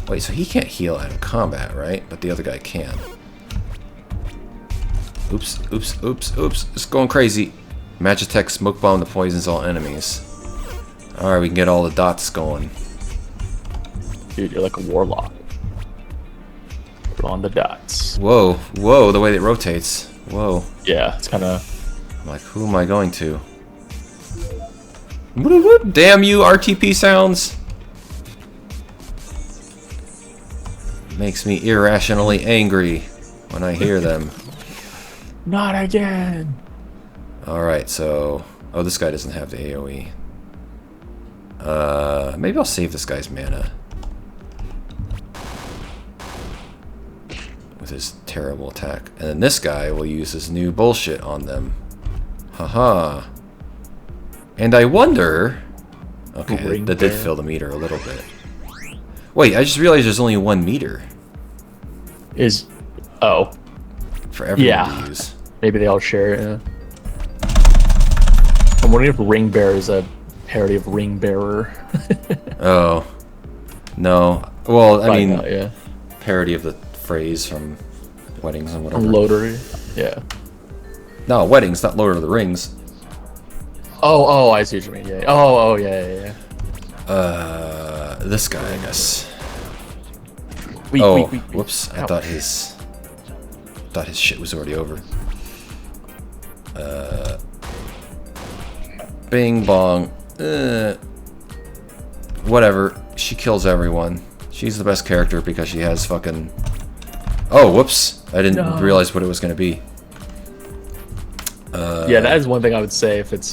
Wait, so he can't heal out of combat, right? But the other guy can. Oops, oops, oops, oops. It's going crazy. Magitech smoke bomb that poisons all enemies. Alright, we can get all the dots going. Dude, you're like a warlock. Put on the dots. Whoa, whoa, the way it rotates. Whoa. Yeah, it's kind of. I'm like, who am I going to? Whoop, whoop. Damn you, RTP sounds! Makes me irrationally angry when I hear them. Not again. Alright, so... Oh, this guy doesn't have the AoE. Maybe I'll save this guy's mana. With his terrible attack. And then this guy will use his new bullshit on them. Haha. And I wonder... Okay, that did fill the meter a little bit. Wait, I just realized there's only 1 meter. Oh. For everyone to use. Maybe they all share it, yeah. I'm wondering if Ring Bearer is a parody of Ring Bearer. Oh. No. Well, I mean... yeah. Parody of the phrase from weddings and whatever. Loader, yeah. No, weddings, not Lord of the Rings. Oh, I see what you mean. Yeah. Oh, yeah. This guy, I guess. Weak. Whoops! I thought his shit was already over. Bing bong. Whatever. She kills everyone. She's the best character because she has fucking. Oh, whoops! I didn't realize what it was gonna be. Yeah, that is one thing I would say. If it's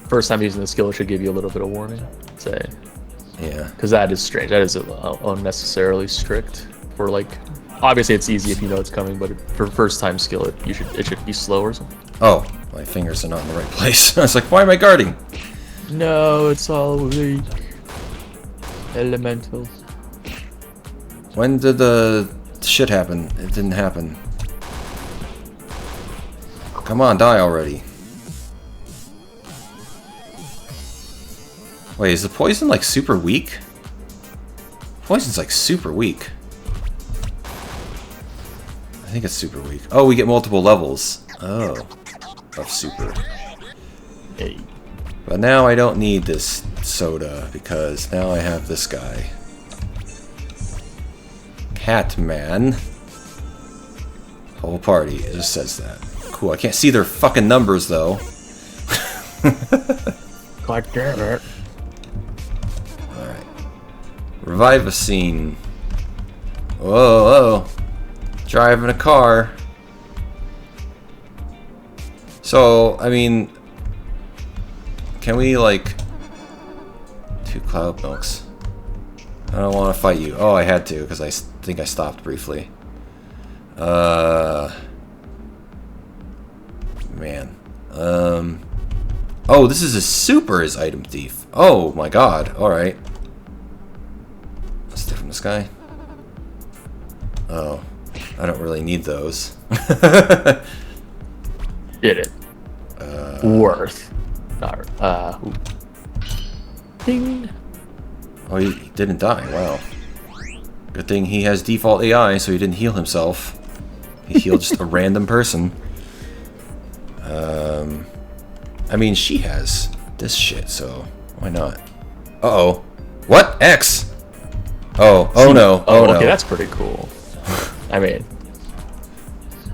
first time using the skill, it should give you a little bit of warning. I'd say. Yeah. Because that is strange. That is unnecessarily strict. For like, obviously it's easy if you know it's coming, but for first time skill, it should be slow or something. Oh, my fingers are not in the right place. I was like, why am I guarding? No, it's all weak. Elemental. When did the shit happen? It didn't happen. Come on, die already. Wait, is the poison like super weak? Poison's like super weak. I think it's super weak. Oh, we get multiple levels. Oh. Of super. Hey. But now I don't need this soda because now I have this guy. Catman. Whole party. It just says that. Cool. I can't see their fucking numbers though. God damn it. Alright. Revive a scene. Whoa. Driving a car. So, I mean, can we like 2 cloud milks? I don't want to fight you. Oh, I had to because I think I stopped briefly. Man. Oh, this is a super is item thief. Oh my god. Alright. Let's steal from this guy. Oh. I don't really need those. Did it. Worth. Ding. Oh, he didn't die. Wow. Good thing he has default AI, so he didn't heal himself. He healed just a random person. I mean, she has this shit, so why not? Uh-oh. What? X! Oh, oh no, oh no. Okay, that's pretty cool. I mean...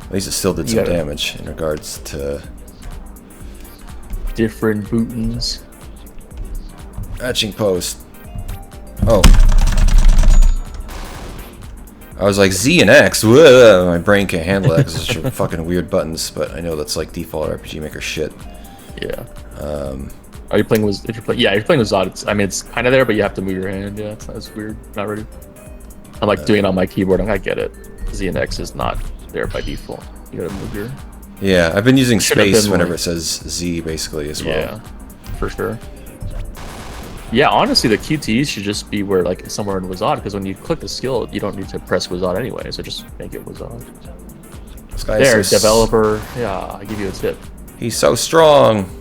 At least it still did some damage in regards to... different buttons. Matching post. Oh. I was like, Z and X, whoa! My brain can't handle that because it's such fucking weird buttons, but I know that's like default RPG Maker shit. Yeah. Are you playing with... yeah, you're playing with Zod. I mean, it's kind of there, but you have to move your hand. Yeah, that's weird. Not ready. I'm like doing it on my keyboard. I get it. Z and X is not there by default. You gotta move your... Yeah, I've been using space whenever it says Z, basically, as well. Yeah, for sure. Yeah, honestly, the QTE should just be where, like, somewhere in Wizard, because when you click the skill, you don't need to press Wizard anyway, so just make it Wizard. This guy There, is so developer. Yeah, I give you a tip. He's so strong.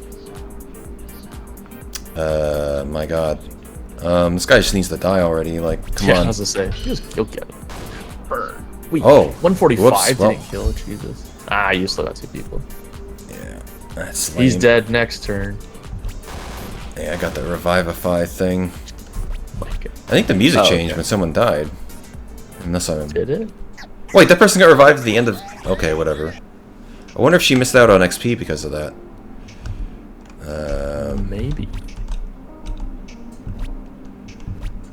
My God. This guy just needs to die already. Like, come on. I was gonna say, you'll get it. Burn. Wait, oh, 145 whoops, didn't kill. Jesus. Ah, you still got 2 people. Yeah, that's lame. He's dead next turn. Yeah, I got the Revivify thing. Like it. I think the music changed when someone died. Unless I'm... Did it? Wait, that person got revived at the end of... Okay, whatever. I wonder if she missed out on XP because of that. Maybe.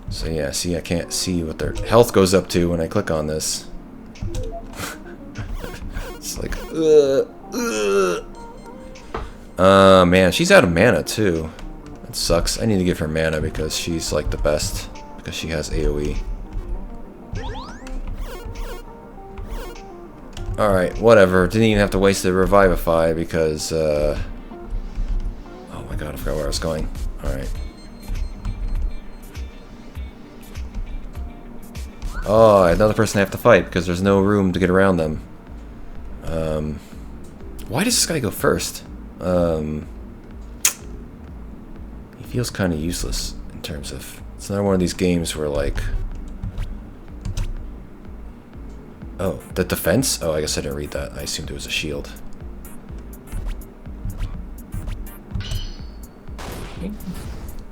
So yeah, see, I can't see what their health goes up to when I click on this. It's like... man, she's out of mana too. That sucks. I need to give her mana because she's like the best. Because she has AoE. Alright, whatever. Didn't even have to waste the Revivify because, oh my God, I forgot where I was going. Alright. Oh, another person I have to fight because there's no room to get around them. Why does this guy go first? He feels kind of useless in terms of... It's another one of these games where, like... Oh, the defense? Oh, I guess I didn't read that. I assumed it was a shield.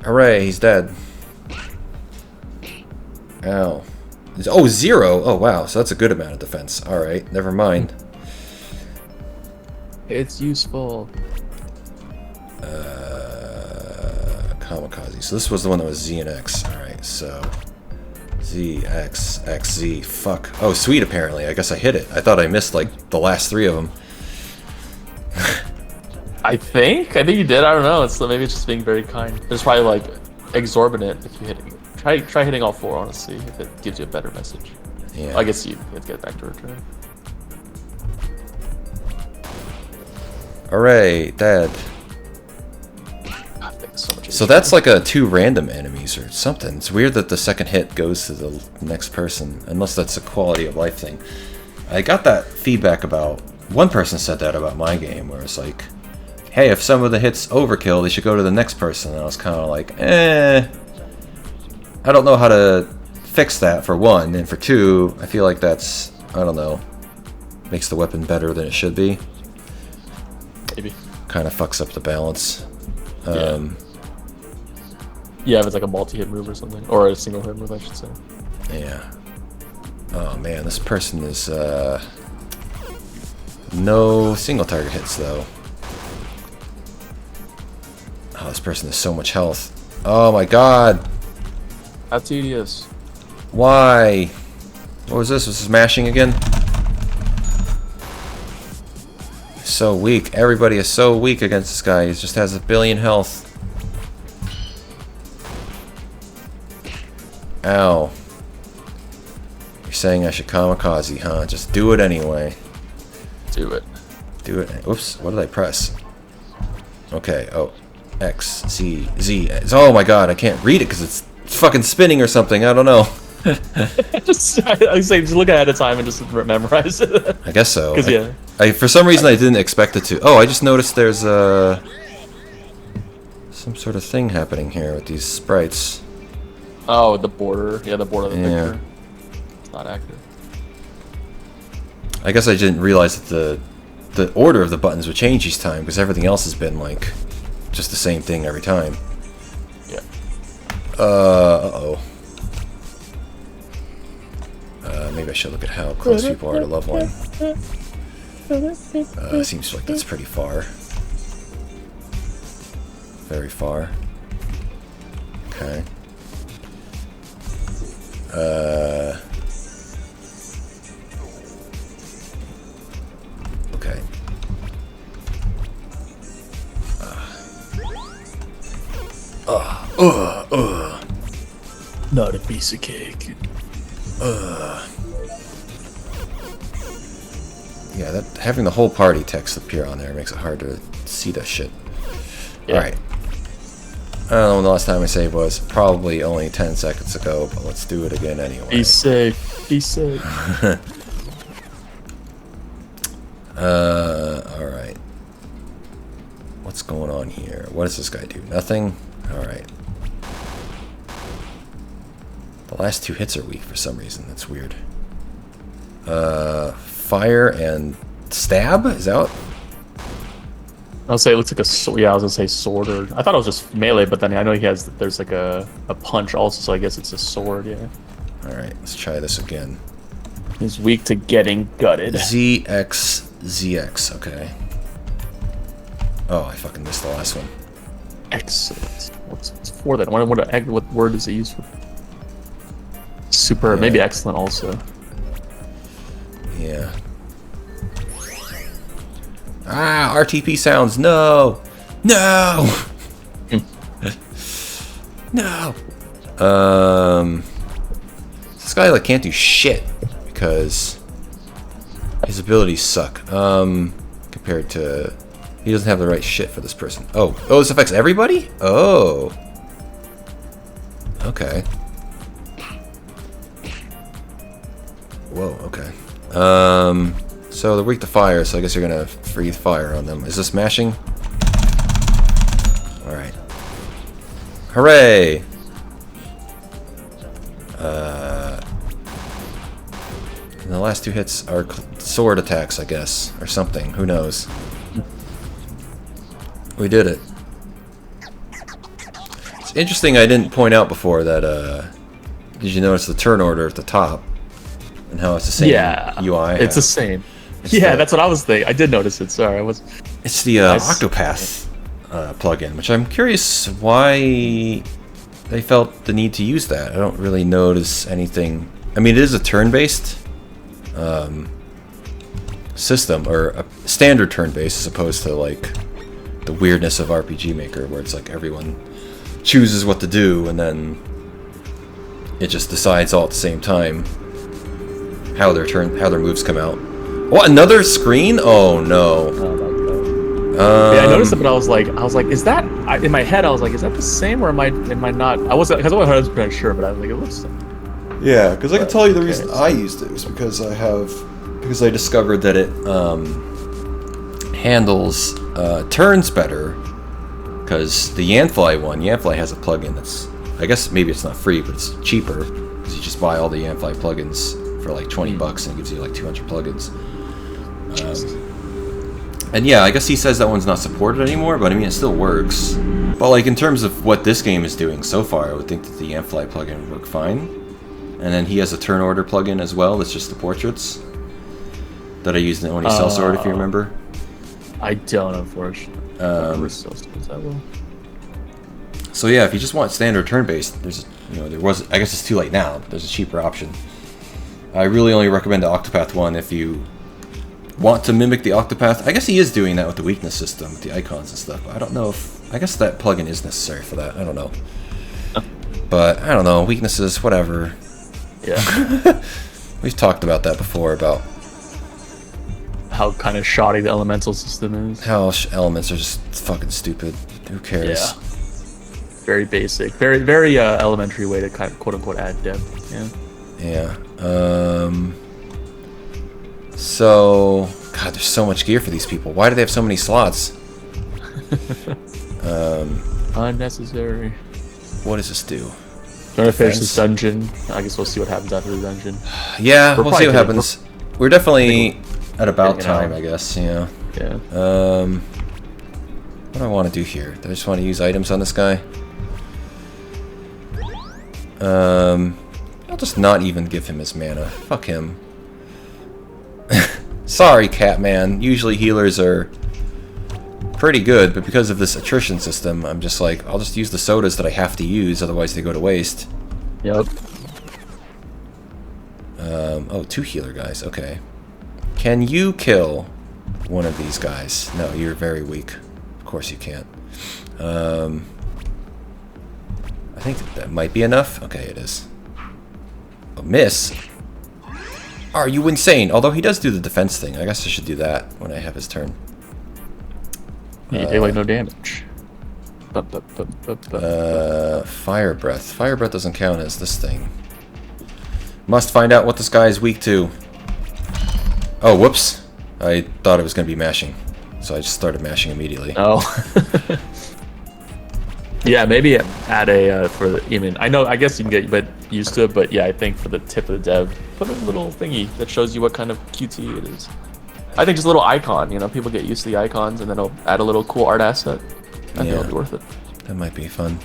Hooray, he's dead. Ow. Oh, 0! Oh, wow, so that's a good amount of defense. Alright, never mind. It's useful. Kamikaze. So this was the one that was Z and X. Alright, so... Z, X, X, Z. Fuck. Oh, sweet, apparently. I guess I hit it. I thought I missed, like, the last 3 of them. I think you did. I don't know. Maybe it's just being very kind. It's probably, like, exorbitant if you hit it. Try hitting all 4, honestly, if it gives you a better message. Yeah. I guess you have to get back to return. Hooray, dead. God, thanks so much. So that's like 2 random enemies or something. It's weird that the second hit goes to the next person, unless that's a quality of life thing. I got that feedback about... One person said that about my game, where it's like, hey, if some of the hits overkill, they should go to the next person. And I was kind of like, I don't know how to fix that, for one, and for 2, I feel like that's, I don't know, makes the weapon better than it should be. Maybe. Kind of fucks up the balance. Yeah, if it's like a multi-hit move or something. Or a single hit move, I should say. Yeah. Oh man, this person is, no single target hits, though. Oh, this person has so much health. Oh my God! How tedious. Why? What was this? Was this mashing again? So weak. Everybody is so weak against this guy. He just has 1 billion health. Ow. You're saying I should kamikaze, huh? Just do it anyway. Do it. Do it. Oops. What did I press? Okay. Oh. X, Z, Z. Oh my God. I can't read it because it's fucking spinning or something. I don't know. I say just look at it at a time and just memorize it. I guess so. Yeah. I for some reason I didn't expect it to. Oh, I just noticed there's some sort of thing happening here with these sprites. Oh, the border. Yeah, the border of the picture. It's not accurate. I guess I didn't realize that the order of the buttons would change each time because everything else has been like just the same thing every time. Yeah. Uh-oh. Maybe I should look at how close people are to level 1. Seems like that's pretty far. Very far. Okay. Okay. Not a piece of cake. Yeah, that having the whole party text appear on there makes it hard to see that shit. Yeah. Alright. I don't know when the last time I saved was. Probably only 10 seconds ago, but let's do it again anyway. Be safe. Be safe. Alright. What's going on here? What does this guy do? Nothing? Alright. The last 2 hits are weak for some reason. That's weird. Fire and stab? Is that what? I'll say it looks like a sword. Yeah, I was gonna say sword, or I thought it was just melee, but then I know he has. There's like a punch also, so I guess it's a sword. Yeah. Alright, let's try this again. He's weak to getting gutted. ZX. Okay. Oh, I fucking missed the last one. Excellent. What's for that? What word is it used for? Super. Yeah. Maybe excellent also. Yeah. Ah, RTP sounds. No. No. No. This guy like can't do shit because his abilities suck. Compared to, he doesn't have the right shit for this person. Oh, this affects everybody? Oh. Okay. Whoa. Okay. So they're weak to fire, so I guess you're gonna breathe fire on them. Is this mashing? Alright. Hooray! And the last 2 hits are sword attacks, I guess, or something. Who knows? We did it. It's interesting I didn't point out before that, did you notice the turn order at the top? And how it's the same UI? It's the same. That's what I was thinking. I did notice it. Sorry, I was. It's the Octopath plugin, which I'm curious why they felt the need to use that. I don't really notice anything. I mean, it is a turn-based system, or a standard turn-based, as opposed to like the weirdness of RPGMaker, where it's like everyone chooses what to do and then it just decides all at the same time how their moves come out. What, another screen? Oh no. Yeah, I noticed it, but I was like, is that in my head? I was like, is that the same, or am I not? I wasn't, because I wasn't 100% sure, but I was like, it looks. Yeah, because I can tell you the reason I used it was because I discovered that it handles turns better. Because the Yanfly has a plugin that's, I guess maybe it's not free, but it's cheaper. Because you just buy all the Yanfly plugins for like $20 and it gives you like 200 plugins. And yeah, I guess he says that one's not supported anymore, but I mean, it still works. But like in terms of what this game is doing so far, I would think that the Yanfly plugin would work fine. And then he has a turn order plugin as well, that's just the portraits. That I used in Oni Cell Sword, if you remember. I don't, unfortunately. So yeah, if you just want standard turn-based, I guess it's too late now, but there's a cheaper option. I really only recommend the Octopath one if you want to mimic the Octopath. I guess he is doing that with the weakness system, with the icons and stuff. But I don't know if, I guess that plugin is necessary for that. I don't know. But I don't know, weaknesses, whatever. Yeah. We've talked about that before, about how kind of shoddy the elemental system is. How elements are just fucking stupid. Who cares? Yeah. Very basic. Very, very elementary way to kind of quote-unquote add depth. Yeah. Yeah. So, God, there's so much gear for these people. Why do they have so many slots? Unnecessary. What does this do? Trying to finish this dungeon. I guess we'll see what happens after the dungeon. Yeah, we'll see what happens. We're definitely at about time, I guess. Yeah. Yeah. What do I want to do here? Do I just want to use items on this guy? I'll just not even give him his mana. Fuck him. Sorry, Catman. Usually healers are pretty good, but because of this attrition system, I'm just like, I'll just use the sodas that I have to use, otherwise they go to waste. Yep. Oh, 2 healer guys. Okay. Can you kill one of these guys? No, you're very weak. Of course you can't. I think that might be enough. Okay, it is. A miss? Are you insane? Although he does do the defense thing. I guess I should do that when I have his turn. You take like no damage. Fire breath. Fire breath doesn't count as this thing. Must find out what this guy is weak to. Oh, whoops. I thought it was going to be mashing. So I just started mashing immediately. Oh. Yeah, maybe add a for the. I mean, I guess you can get used to it, but yeah, I think for the tip of the dev, put a little thingy that shows you what kind of QT it is. I think just a little icon. You know, people get used to the icons, and then it'll add a little cool art asset. I think it'll be worth it. That might be fun.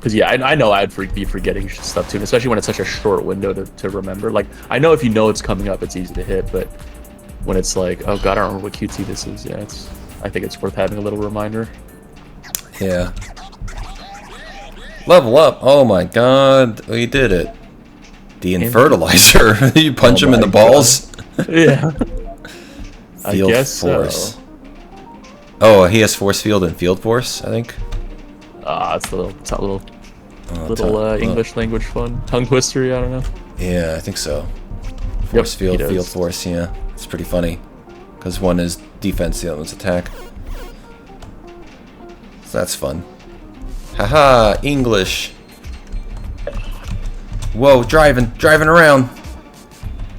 Because yeah, I know I'd be forgetting stuff too, especially when it's such a short window to remember. Like, I know if you know it's coming up, it's easy to hit, but when it's like, oh god, I don't remember what QT this is, yeah, I think it's worth having a little reminder. Yeah. Level up! Oh my god, we did it. The Infertilizer. You punch him in the balls? Yeah. Field I guess Force. so. Oh, he has Force Field and Field Force, I think. It's a little English language fun. Tongue twister, I don't know. Yeah, I think so. Force Field, Field Force, yeah. It's pretty funny. Because one is defense, the other one's attack. So that's fun. Haha, English. Whoa, driving around.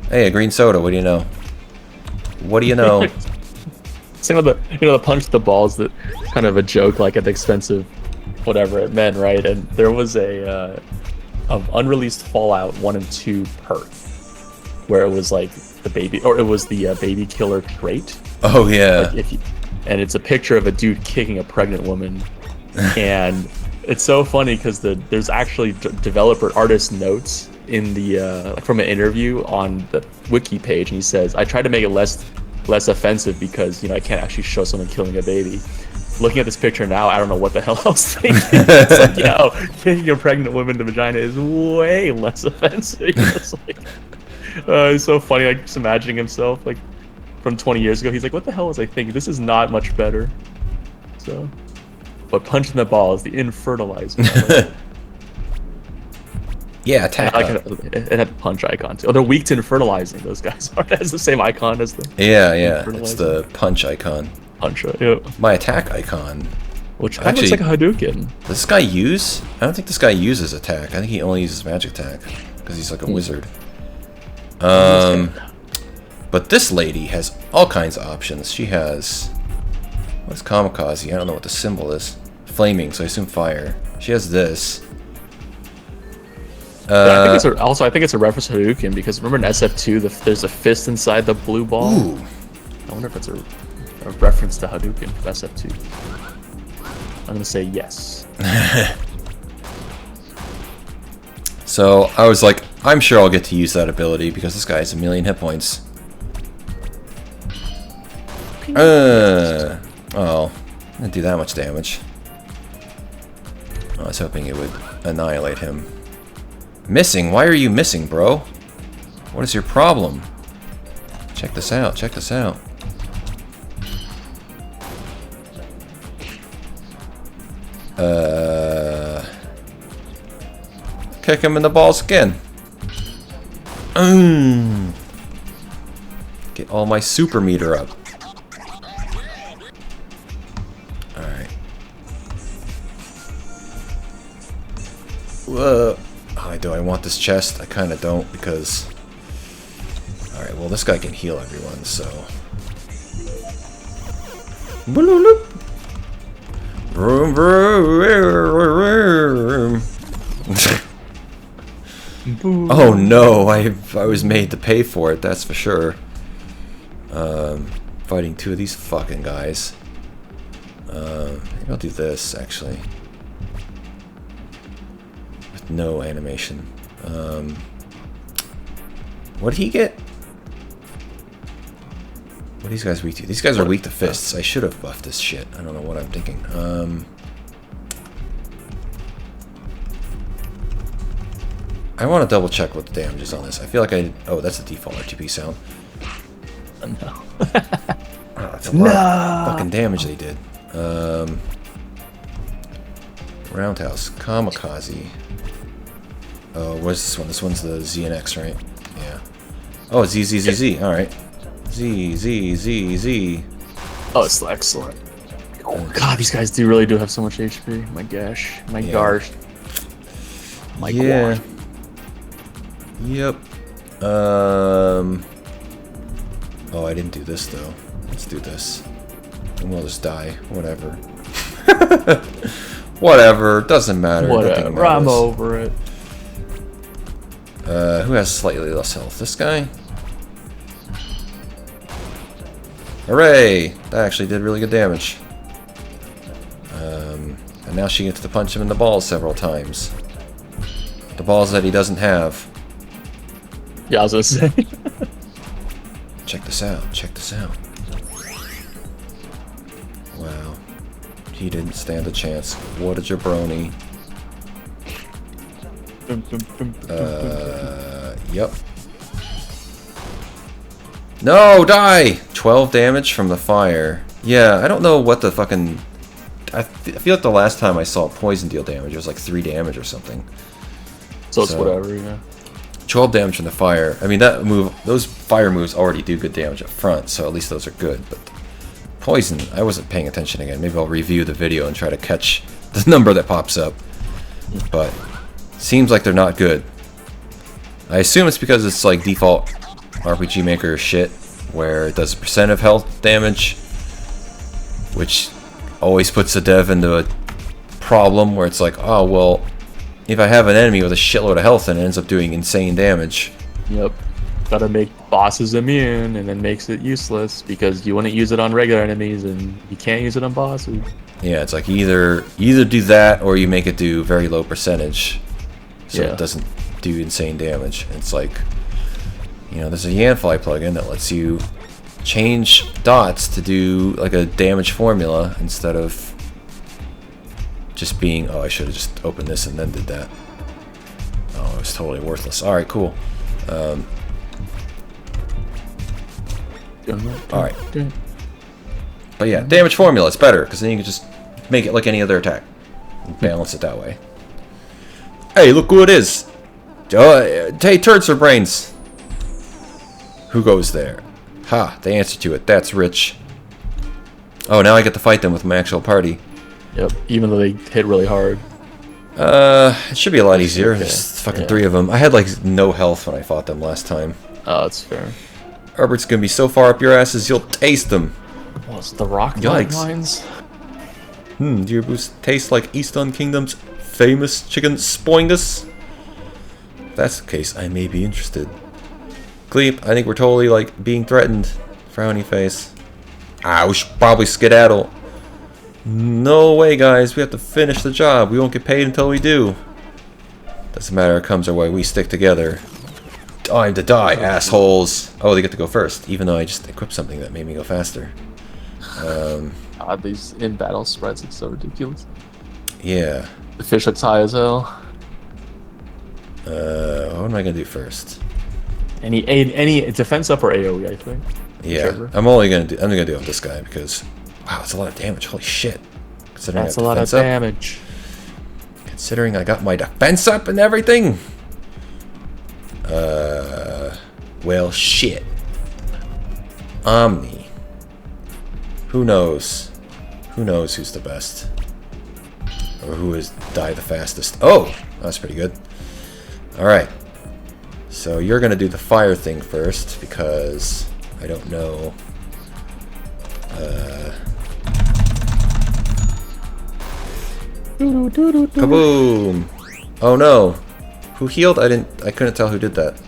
Hey, a green soda, what do you know? What do you know? Some of the punch the balls, that kind of a joke, like at the expense of whatever it meant, right? And there was a unreleased Fallout 1 and 2 perk where it was like the baby killer trait. Oh yeah. Like and it's a picture of a dude kicking a pregnant woman, and it's so funny because there's actually developer artist notes in the from an interview on the wiki page, and he says, I tried to make it less offensive because I can't actually show someone killing a baby. Looking at this picture now, I don't know what the hell I was thinking. It's like, kicking a pregnant woman in the vagina is way less offensive. It's like, it's so funny, like just imagining himself like from 20 years ago. He's like, what the hell was I thinking? This is not much better. So, but punching the ball is the Infertilizer. Yeah, attack. It had the punch icon too. Oh, they're weak to infertilizing. Those guys are. It has the same icon as the. Yeah, it's the punch icon. Punch, yeah. My attack icon. Which kind of looks like a Hadouken. Does this guy use? I don't think this guy uses attack. I think he only uses magic attack because he's like a wizard. But this lady has all kinds of options. She has. What's kamikaze? I don't know what the symbol is. Flaming, so I assume fire. She has this. Yeah, I think it's a reference to Hadouken, because remember in SF2 there's a fist inside the blue ball. Ooh. I wonder if it's a reference to Hadouken from SF2. I'm gonna say yes. So I was like, I'm sure I'll get to use that ability because this guy has 1,000,000 hit points. Oh, didn't do that much damage. I was hoping it would annihilate him. Missing? Why are you missing, bro? What is your problem? Check this out, check this out. Kick him in the balls again. Get all my super meter up. Alright. Whoa. Do I want this chest? I kind of don't, because... Alright, well this guy can heal everyone, so... Vroom, vroom. Oh no, I was made to pay for it, that's for sure. Fighting two of these fucking guys. Maybe I'll do this, actually. With no animation. What did he get? What are these guys weak to? These guys are weak to fists. I should have buffed this shit. I don't know what I'm thinking. I want to double check what the damage is on this. I feel like I... Oh, that's the default RTP sound. No. Oh, that's a lot of fucking damage they did. Roundhouse. Kamikaze. Oh, where's this one? This one's the ZNX, right? Yeah. Oh, Z. Alright. Z. Oh, it's excellent. Oh, God, these guys really do have so much HP. My gosh. My gosh. My yeah. gosh. Yep. Oh, I didn't do this though. Let's do this. And we'll just die. Whatever. Whatever. Doesn't matter. Whatever. I'm over it. Who has slightly less health? This guy? Hooray! That actually did really good damage. And now she gets to punch him in the balls several times. The balls that he doesn't have. Yeah, I was gonna say. Check this out. Check this out. Wow. He didn't stand a chance. What a jabroni. Yep. No, die! 12 damage from the fire. Yeah, I don't know what the fucking... I feel like the last time I saw poison deal damage, it was like 3 damage or something. So it's whatever, yeah. 12 damage from the fire. I mean, that move, those fire moves already do good damage up front, so at least those are good. But poison, I wasn't paying attention again. Maybe I'll review the video and try to catch the number that pops up. But seems like they're not good. I assume it's because it's like default RPGMaker shit, where it does % of health damage, which always puts the dev into a problem where it's like, oh well, if I have an enemy with a shitload of health and it ends up doing insane damage. Yep. Gotta make bosses immune and then makes it useless because you wouldn't use it on regular enemies and you can't use it on bosses. Yeah, it's like either do that or you make it do very low percentage so it doesn't do insane damage. And it's like, you know, there's a Yanfly plugin that lets you change dots to do like a damage formula instead of just being, oh, I should have just opened this and then did that. Oh, it was totally worthless. Alright, cool. Alright. But yeah, damage formula, it's better, because then you can just make it like any other attack. And balance it that way. Hey, look who it is! Hey, turds or brains? Who goes there? Ha, they answer to it. That's rich. Oh, now I get to fight them with my actual party. Yep, even though they hit really hard. It should be a lot easier. Okay. There's fucking 3 of them. I had like no health when I fought them last time. Oh, that's fair. Herbert's gonna be so far up your asses, you'll taste them. Well, it's the rock Yikes. lines. Do your boots taste like Eastern Kingdom's famous chicken spoingus? If that's the case, I may be interested. Gleep, I think we're totally like being threatened. Frowny face. Ah, we should probably skedaddle. No way, guys. We have to finish the job. We won't get paid until we do. Doesn't matter. It comes our way. We stick together. Time to die, assholes. Oh, they get to go first, even though I just equipped something that made me go faster. God, these in-battle spreads, it's so ridiculous. Yeah. The fish looks high as hell. What am I gonna do first? Any defense up or AoE, I think. Yeah, Whichever. I'm gonna do it with this guy because wow, that's a lot of damage. Holy shit! Considering That's I a have lot of defense up. damage. Considering I got my defense up and everything. Well, shit. Omni. Who knows? Who knows who's the best? Or who has died the fastest? Oh, that's pretty good. Alright. So you're gonna do the fire thing first, because I don't know. Kaboom! Oh no! Who healed? I couldn't tell who did that.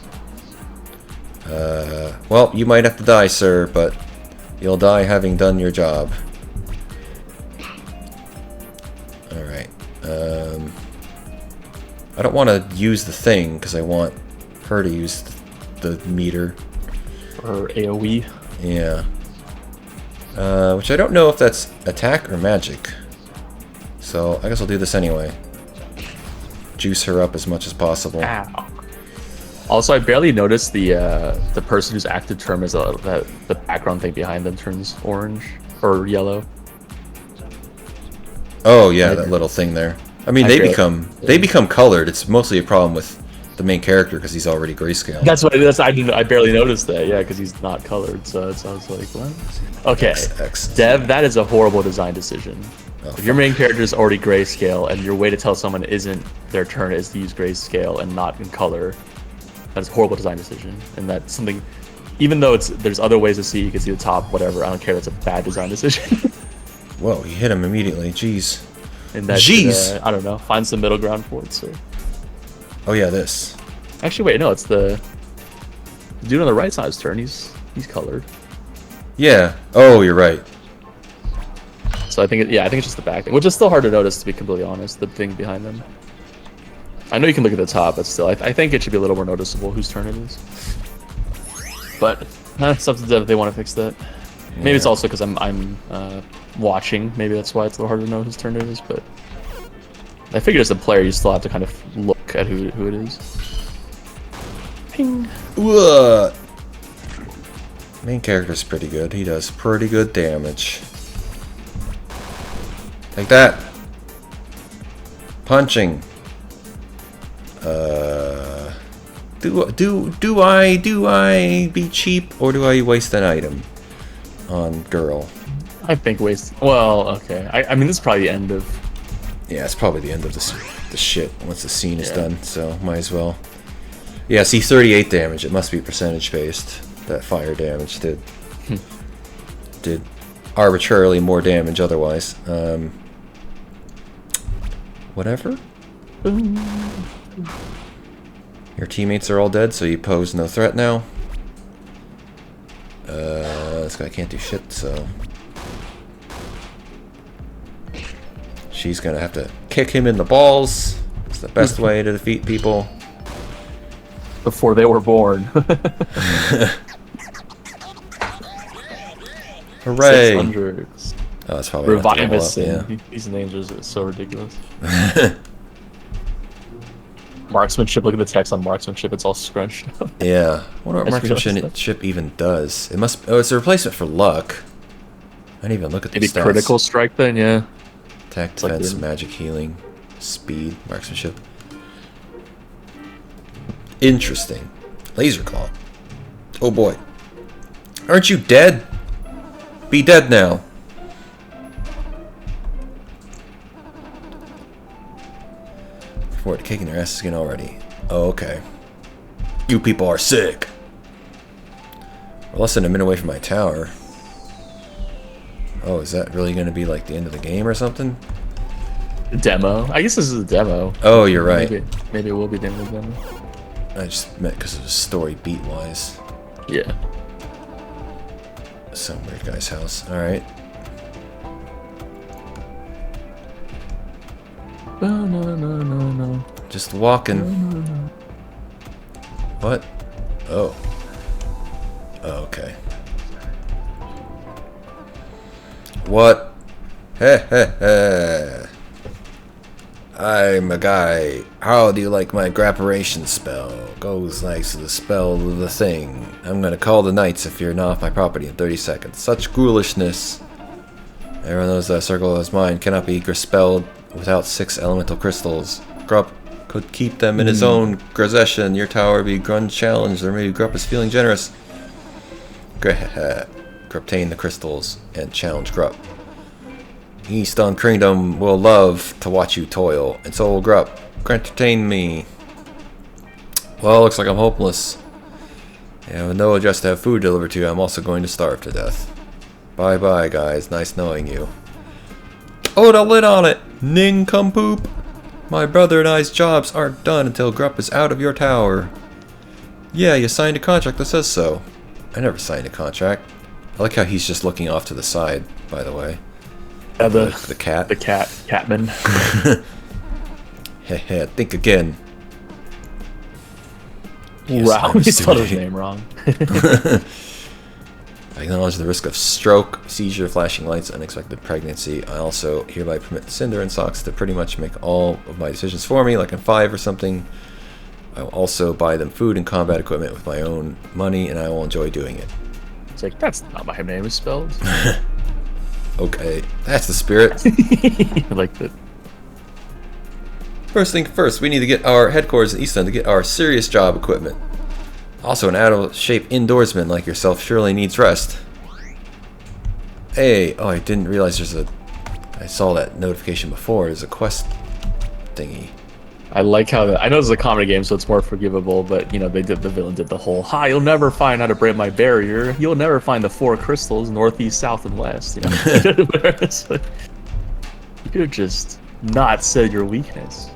Well, you might have to die, sir, but you'll die having done your job. I don't want to use the thing because I want her to use the meter. Or AoE. Yeah. Which I don't know if that's attack or magic. So I guess I'll do this anyway. Juice her up as much as possible. Ow. Also, I barely noticed the person whose active term is that the background thing behind them turns orange or yellow. Oh yeah, that little thing there. I mean, they become colored. It's mostly a problem with the main character because he's already grayscale. I barely noticed that. Yeah, because he's not colored. So I was like, what? Okay, Dev, that is a horrible design decision. Oh, if your main character is already grayscale and your way to tell someone isn't their turn is to use grayscale and not in color, that is a horrible design decision. And that's something, even though there's other ways to see, you can see the top, whatever. I don't care. That's a bad design decision. Whoa, he hit him immediately. Jeez. And that Jeez. I don't know. Find some middle ground for it. So. Oh yeah, this. Actually, wait, no, it's the dude on the right side's turn. He's colored. Yeah. Oh, you're right. So I think I think it's just the back thing, which is still hard to notice, to be completely honest. The thing behind them. I know you can look at the top, but still, I think it should be a little more noticeable whose turn it is. But it's up to them if they want to fix that. Maybe it's also because I'm watching. Maybe that's why it's a little harder to know whose turn it is. But I figured as a player, you still have to kind of look at who it is. Ping. What? Main character's pretty good. He does pretty good damage. Like that. Punching. Do I be cheap or do I waste an item on girl? I think waste. Well, okay. I mean, this is probably the end of. Yeah, it's probably the end of the shit once the scene is done. So might as well. Yeah, see, 38 damage. It must be percentage based. That fire damage did arbitrarily more damage otherwise. Whatever. Your teammates are all dead, so you pose no threat now. This guy can't do shit, so she's gonna have to kick him in the balls. It's the best way to defeat people. Before they were born. Hooray! 600s. Oh, that's probably Revimus. yeah. These names are so ridiculous. Marksmanship. Look at the text on marksmanship. It's all scrunched up. Yeah. I wonder what marksmanship even does. It must. Oh, it's a replacement for luck. I didn't even look at the Maybe stats. critical strike then, yeah. Attack, defense, magic, healing, speed, marksmanship. Interesting. Laser claw. Oh boy. Aren't you dead? Be dead now. Forward, kicking their asses again already. Oh, okay. You people are sick. We're less than a minute away from my tower. Oh, is that really going to be like the end of the game or something? Demo. I guess this is a demo. Oh, you're right. Maybe it will be the end of the demo. I just meant because of the story beat-wise. Yeah. Some weird guy's house. Alright. No. Just walking. No. What? Oh. Oh, okay. What? Heh. I'm a guy. How do you like my grapparation spell? Goes nice to the spell of the thing. I'm gonna call the knights if you're not off my property in 30 seconds. Such ghoulishness. Everyone knows that circle is mine cannot be expelled without 6 elemental crystals. Grupp could keep them in his own possession. Your tower be grunge challenged, or maybe Grupp is feeling generous. Grupp obtain the crystals and challenge Grupp. Eastern Kingdom will love to watch you toil, and so will Grupp. Entertain me. Well, looks like I'm hopeless. And with no address to have food delivered to you, I'm also going to starve to death. Bye-bye, guys. Nice knowing you. Oh, the lid on it! Nincompoop! My brother and I's jobs aren't done until Grupp is out of your tower. Yeah, you signed a contract that says so. I never signed a contract. I like how he's just looking off to the side, by the way. The cat. The catman. Heh, think again. Wow, I'm he spelled his assuming. name wrong. I acknowledge the risk of stroke, seizure, flashing lights, unexpected pregnancy. I also hereby permit Cinder and Socks to pretty much make all of my decisions for me, like in 5 or something. I will also buy them food and combat equipment with my own money, and I will enjoy doing it. It's like, that's not how my name is spelled. Okay, that's the spirit. I like that. First thing first, we need to get our headquarters in Eastland to get our serious job equipment. Also, an out-of-shape indoorsman like yourself surely needs rest. Hey, oh, I didn't realize I saw that notification before. There's a quest thingy. I like how I know this is a comedy game, so it's more forgivable. But you know, the villain did the whole, "Ha! You'll never find how to break my barrier. You'll never find the 4 crystals, northeast, south, and west." You know, you could have just not said your weakness.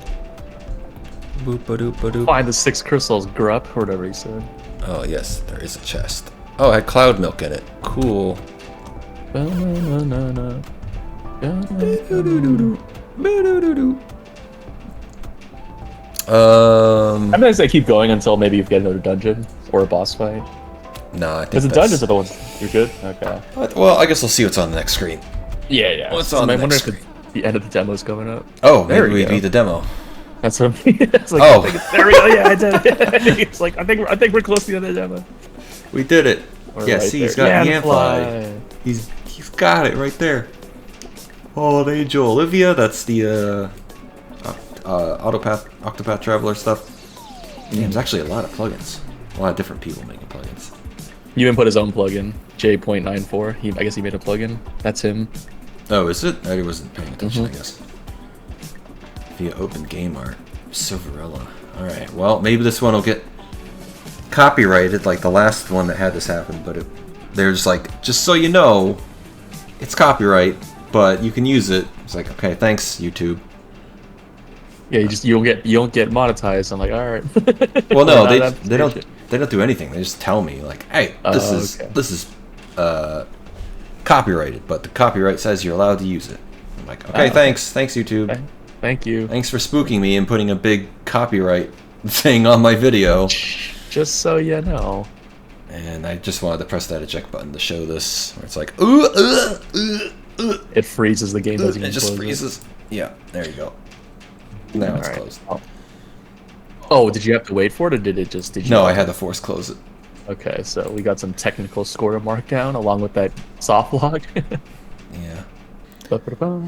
Boop-a-doop-a-doop. Find the 6 crystals, Grupp, or whatever he said. Oh, yes, there is a chest. Oh, it had cloud milk in it. Cool. I'm gonna say keep going until maybe you get another dungeon or a boss fight. No, I think Because the dungeons are the ones you're good. Okay. Well, I guess we'll see what's on the next screen. Yeah. What's on I the wonder next if screen? the end of the demo's coming up. Oh, There maybe we we go. beat the demo. That's what I'm it's like, Oh. there we go. Yeah, I did it. It's like I think we're close to the end of the demo. We did it. We're Yeah, right see, he's there. got Yanfly. He's got it right there. Oh, Angel Olivia. That's the Octopath Traveler stuff. Yeah, there's actually a lot of plugins. A lot of different people making plugins. You put his own plugin, J.94. I guess he made a plugin. That's him. Oh, is it? I wasn't paying attention, I guess. Via Open Game Art. Silverella. Alright, well, maybe this one will get copyrighted like the last one that had this happen, but there's like, just so you know, it's copyright, but you can use it. It's like, okay, thanks, YouTube. Yeah, you don't get monetized. I'm like, all right. Well, no, Not they don't do anything. They just tell me like, hey, this is copyrighted, but the copyright says you're allowed to use it. I'm like, okay, thanks, YouTube. Thank you. Thanks for spooking me and putting a big copyright thing on my video. Just so you know. And I just wanted to press that eject button to show this, where it's like, It freezes the game. it just freezes. Yeah, there you go. Now it's closed. Oh, did you have to wait for it, or did you? No, I had to force close it. Okay, so we got some technical score to mark down along with that soft log. Yeah. Ba-ba-da-ba.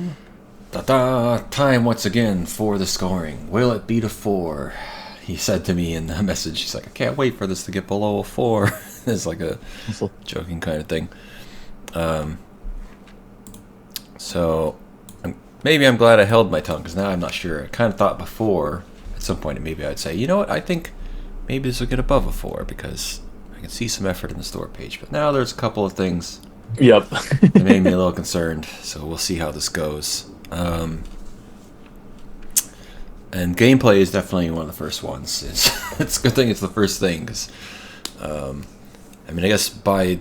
Ta-da! Time once again for the scoring. Will it beat a 4? He said to me in the message, he's like, I can't wait for this to get below a 4. It's like a joking kind of thing. So, maybe I'm glad I held my tongue, because now I'm not sure. I kind of thought before, at some point, maybe I'd say, you know what, I think maybe this will get above a 4, because I can see some effort in the store page. But now there's a couple of things Yep. that made me a little concerned, so we'll see how this goes. And gameplay is definitely one of the first ones. It's a good thing it's the first thing, because, I mean, I guess by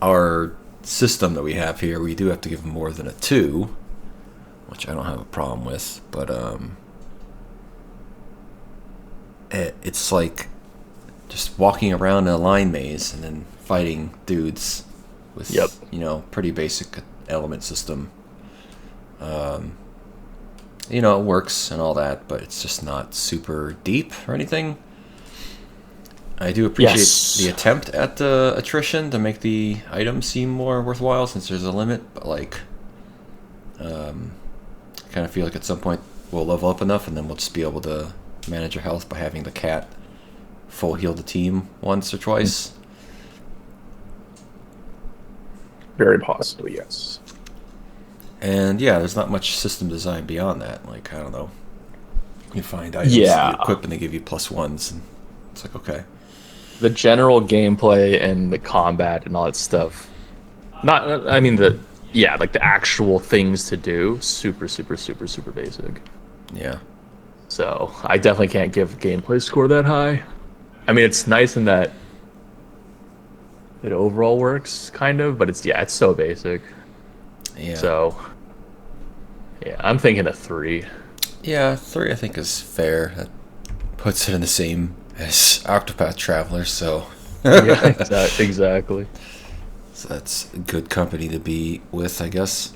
our system that we have here, we do have to give them more than a 2, which I don't have a problem with, but it's like just walking around in a line maze and then fighting dudes with, you know, pretty basic element system. You know, it works and all that, but it's just not super deep or anything. I do appreciate the attempt at attrition to make the items seem more worthwhile, since there's a limit, but like, I kind of feel like at some point we'll level up enough and then we'll just be able to manage our health by having the cat full heal the team once or twice. Very possible, yes. And yeah, there's not much system design beyond that. Like, I don't know, you find items, you equip, and they give you +1s, and it's like, okay. The general gameplay and the combat and all that stuff. I mean, like the actual things to do, super basic. Yeah. So I definitely can't give a gameplay score that high. I mean, it's nice in that it overall works, kind of, but it's so basic. Yeah. So, yeah, I'm thinking a 3. Yeah, 3 I think is fair. That puts it in the same as Octopath Traveler, so Yeah, exactly. so that's good company to be with, I guess.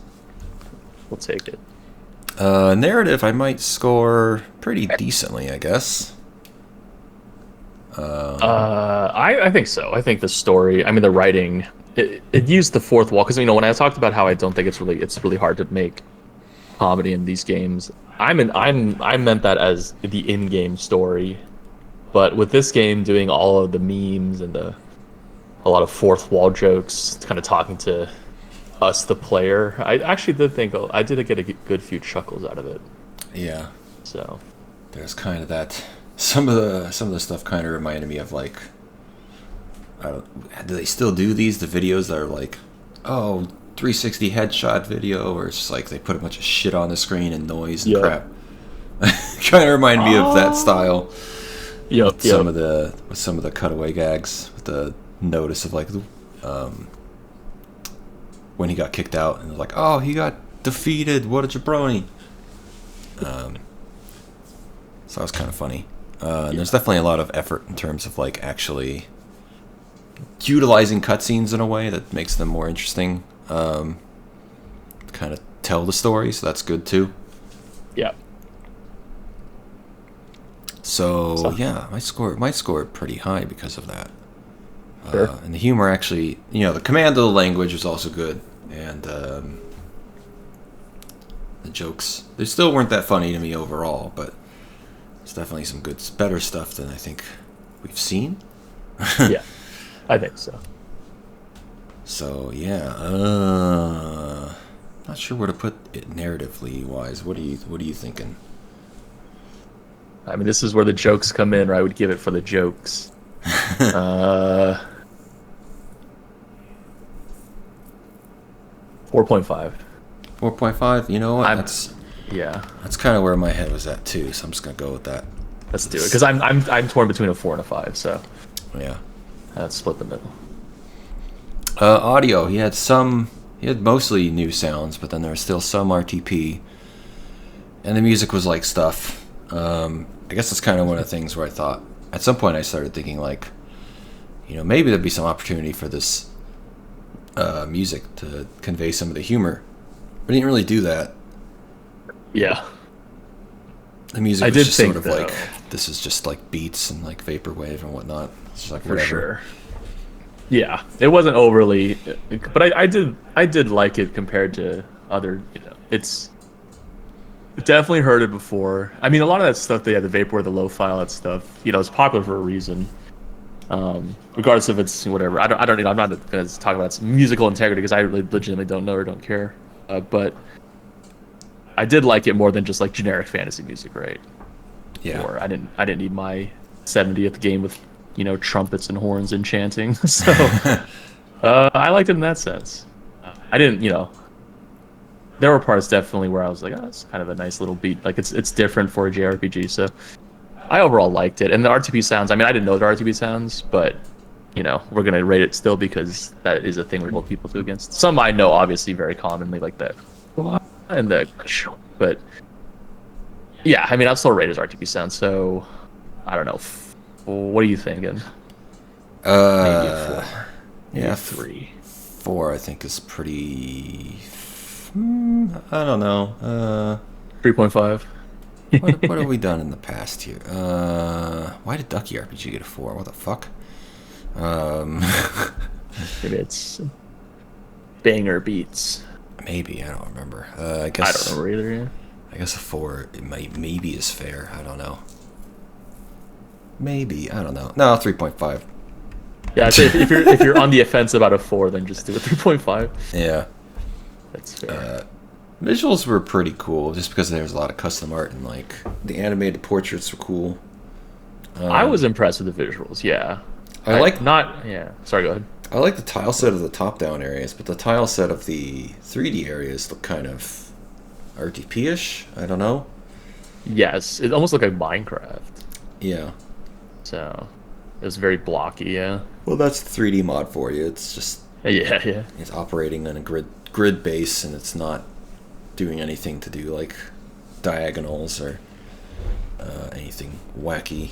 We'll take it. Narrative, I might score pretty decently, I guess. I think so. I think the story, I mean, the writing, it used the fourth wall because when I talked about how I don't think it's really hard to make comedy in these games. I meant that as the in-game story, but with this game doing all of the memes and a lot of fourth wall jokes, kind of talking to us, the player, I actually did think I did get a good few chuckles out of it. Yeah, So there's kind of that. Some of the stuff kind of reminded me of like, I don't. Do they still do these? The videos that are like, oh, 360 headshot video, or it's just like they put a bunch of shit on the screen and noise and crap. Kind of reminded me of that style. Yep. Some of the cutaway gags with the notice of like, when he got kicked out and it was like, oh, he got defeated. What a jabroni. So that was kind of funny. And there's definitely a lot of effort in terms of like actually utilizing cutscenes in a way that makes them more interesting. Kind of tell the story, so that's good too. Yeah. So yeah, my score pretty high because of that. Sure. And the humor actually, the command of the language was also good, and the jokes, they still weren't that funny to me overall, but it's definitely some better stuff than I think we've seen. Yeah, I think so. So yeah, not sure where to put it narratively wise. What are you thinking? I mean, this is where the jokes come in, or I would give it for the jokes. 4.5. 4.5. You know what? Yeah. That's kind of where my head was at too. So I'm just gonna go with that. Let's do it, because I'm torn between a 4 and a 5. So Yeah. let's split the middle. Audio. He had mostly new sounds, but then there was still some RTP, and the music was like stuff. I guess that's kind of one of the things where I thought at some point I started thinking like, maybe there'd be some opportunity for this music to convey some of the humor. But he didn't really do that. Yeah. The music I was did just think, sort of though, like, this is just like beats and like vaporwave and whatnot. It's just like for whatever. sure. Yeah, it wasn't overly, but I did like it compared to other. It's definitely heard it before. I mean, a lot of that stuff, the vaporwave, the lo-fi, all that stuff, it's popular for a reason. Regardless if it's whatever. I'm not going to talk about its musical integrity because I really legitimately don't know or don't care. But I did like it more than just like generic fantasy music, right? Yeah. Or I didn't need my 70th game with trumpets and horns and chanting. So I liked it in that sense. I didn't, there were parts definitely where I was like, oh, it's kind of a nice little beat. Like it's different for a JRPG. So I overall liked it. And the RTP sounds, I mean, I didn't know the RTP sounds, but we're gonna rate it still because that is a thing we hold people to against. Some I know obviously very commonly like that, and but yeah, I mean, I'll still rate his RTP sound. So I don't know. What are you thinking? Maybe a 4. Yeah, 3. 4 I think is pretty. I don't know. 3.5. What have we done in the past here? Why did Ducky RPG get a 4? What the fuck? Maybe it's banger beats. Maybe, I don't remember. I guess I don't remember either. Yeah. I guess a 4 maybe is fair. I don't know. Maybe, I don't know. No, 3.5. Yeah, I'd say if you're on the offense about a 4, then just do a 3.5. Yeah. That's fair. Visuals were pretty cool, just because there was a lot of custom art and like the animated portraits were cool. I was impressed with the visuals. Yeah. Sorry, go ahead. I like the tile set of the top-down areas, but the tile set of the 3D areas look kind of RTP-ish. I don't know. Yes, it almost looked like Minecraft. Yeah. So it was very blocky. Yeah. Well, that's the 3D mod for you. It's just Yeah. it's operating on a grid base, and it's not doing anything to do like diagonals or anything wacky.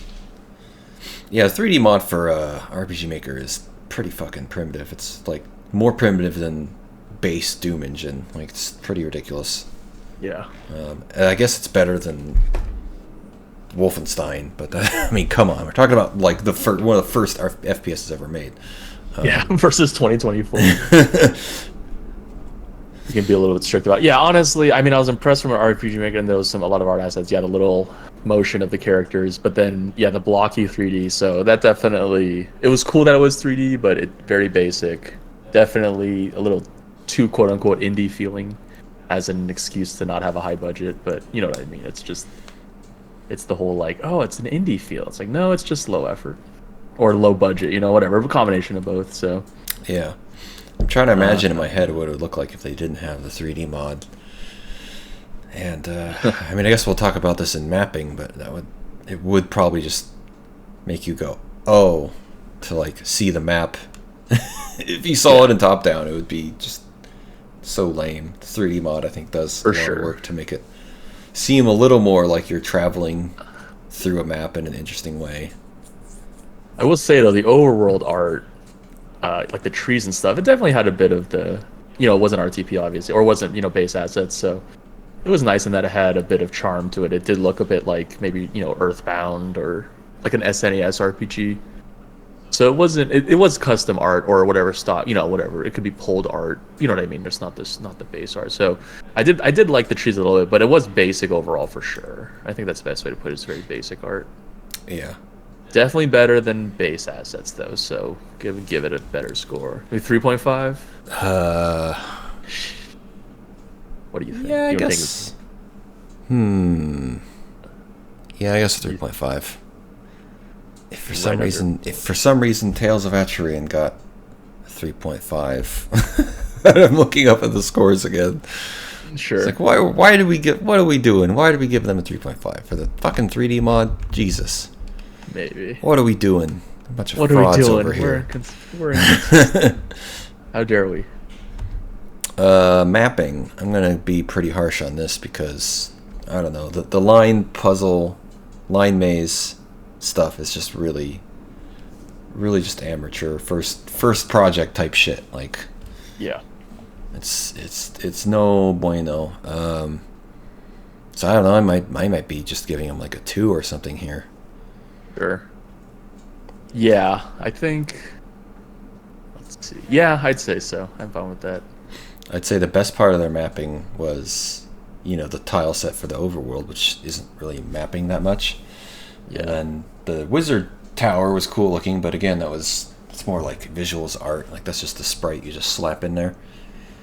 Yeah, 3D mod for RPG Maker is pretty fucking primitive. It's like more primitive than base Doom engine. Like, it's pretty ridiculous. Yeah. And I guess it's better than Wolfenstein, but I mean, come on, we're talking about like one of the first FPSs ever made. Yeah, versus 2024. You can be a little bit strict about it. Yeah, honestly, I mean, I was impressed from an RPG Maker, and there was a lot of art assets. Yeah, the little motion of the characters, but then, yeah, the blocky 3D. So that definitely, it was cool that it was 3D, but it very basic. Definitely a little too quote-unquote indie feeling as an excuse to not have a high budget, but you know what I mean. It's just, it's the whole like, oh, it's an indie feel. It's like, no, it's just low effort. Or low budget, you know, whatever, a combination of both, so. Yeah. I'm trying to imagine in my head what it would look like if they didn't have the 3D mod. And I mean, I guess we'll talk about this in mapping, but it would probably just make you go, oh, to like see the map. If you saw it in top down, it would be just so lame. The 3D mod, I think, does for a lot sure of work to make it seem a little more like you're traveling through a map in an interesting way. I will say though, the overworld art, like the trees and stuff, it definitely had a bit of the, you know, it wasn't RTP obviously, or wasn't, you know, base assets, so it was nice in that it had a bit of charm to it. It did look a bit like maybe, you know, Earthbound or like an SNES RPG. So it wasn't, it was custom art or whatever stock, you know, whatever. It could be pulled art, you know what I mean? There's not the base art. So I did like the trees a little bit, but it was basic overall for sure. I think that's the best way to put it. It's very basic art. Yeah. Definitely better than base assets though, so give it a better score. Maybe 3.5? What do you think? Yeah, I You don't guess. Yeah, I guess 3.5. If for some reason Tales of Atrian got 3.5, I'm looking up at the scores again. Sure. It's like, why do we get? What are we doing? Why do we give them a 3.5 for the fucking 3D mod? Jesus. Maybe. What are we doing? A bunch of What are we frauds doing? over here. We're How dare we? Mapping. I'm gonna be pretty harsh on this because I don't know, the line puzzle, line maze stuff is just really just amateur first project type shit. Like, Yeah. it's no bueno. So I don't know. I might be just giving him like a 2 or something here. Sure. Yeah, I think. Let's see. Yeah, I'd say so. I'm fine with that. I'd say the best part of their mapping was, you know, the tile set for the overworld, which isn't really mapping that much. Yeah. And then the wizard tower was cool looking, but again, it's more like visuals art. Like, that's just the sprite you just slap in there.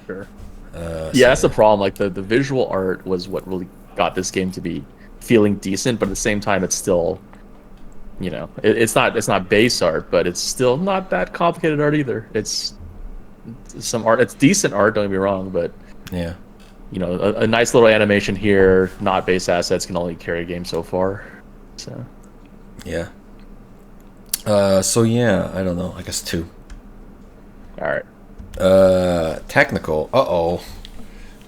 Sure. So, Yeah, that's the problem. Like the visual art was what really got this game to be feeling decent, but at the same time, it's still, you know, it's not base art, but it's still not that complicated art either. It's some art. It's decent art. Don't get me wrong, but yeah. You know, a nice little animation here. Not base assets can only carry a game so far. So. Yeah. So yeah, I don't know. I guess 2. All right. Technical. Uh-oh.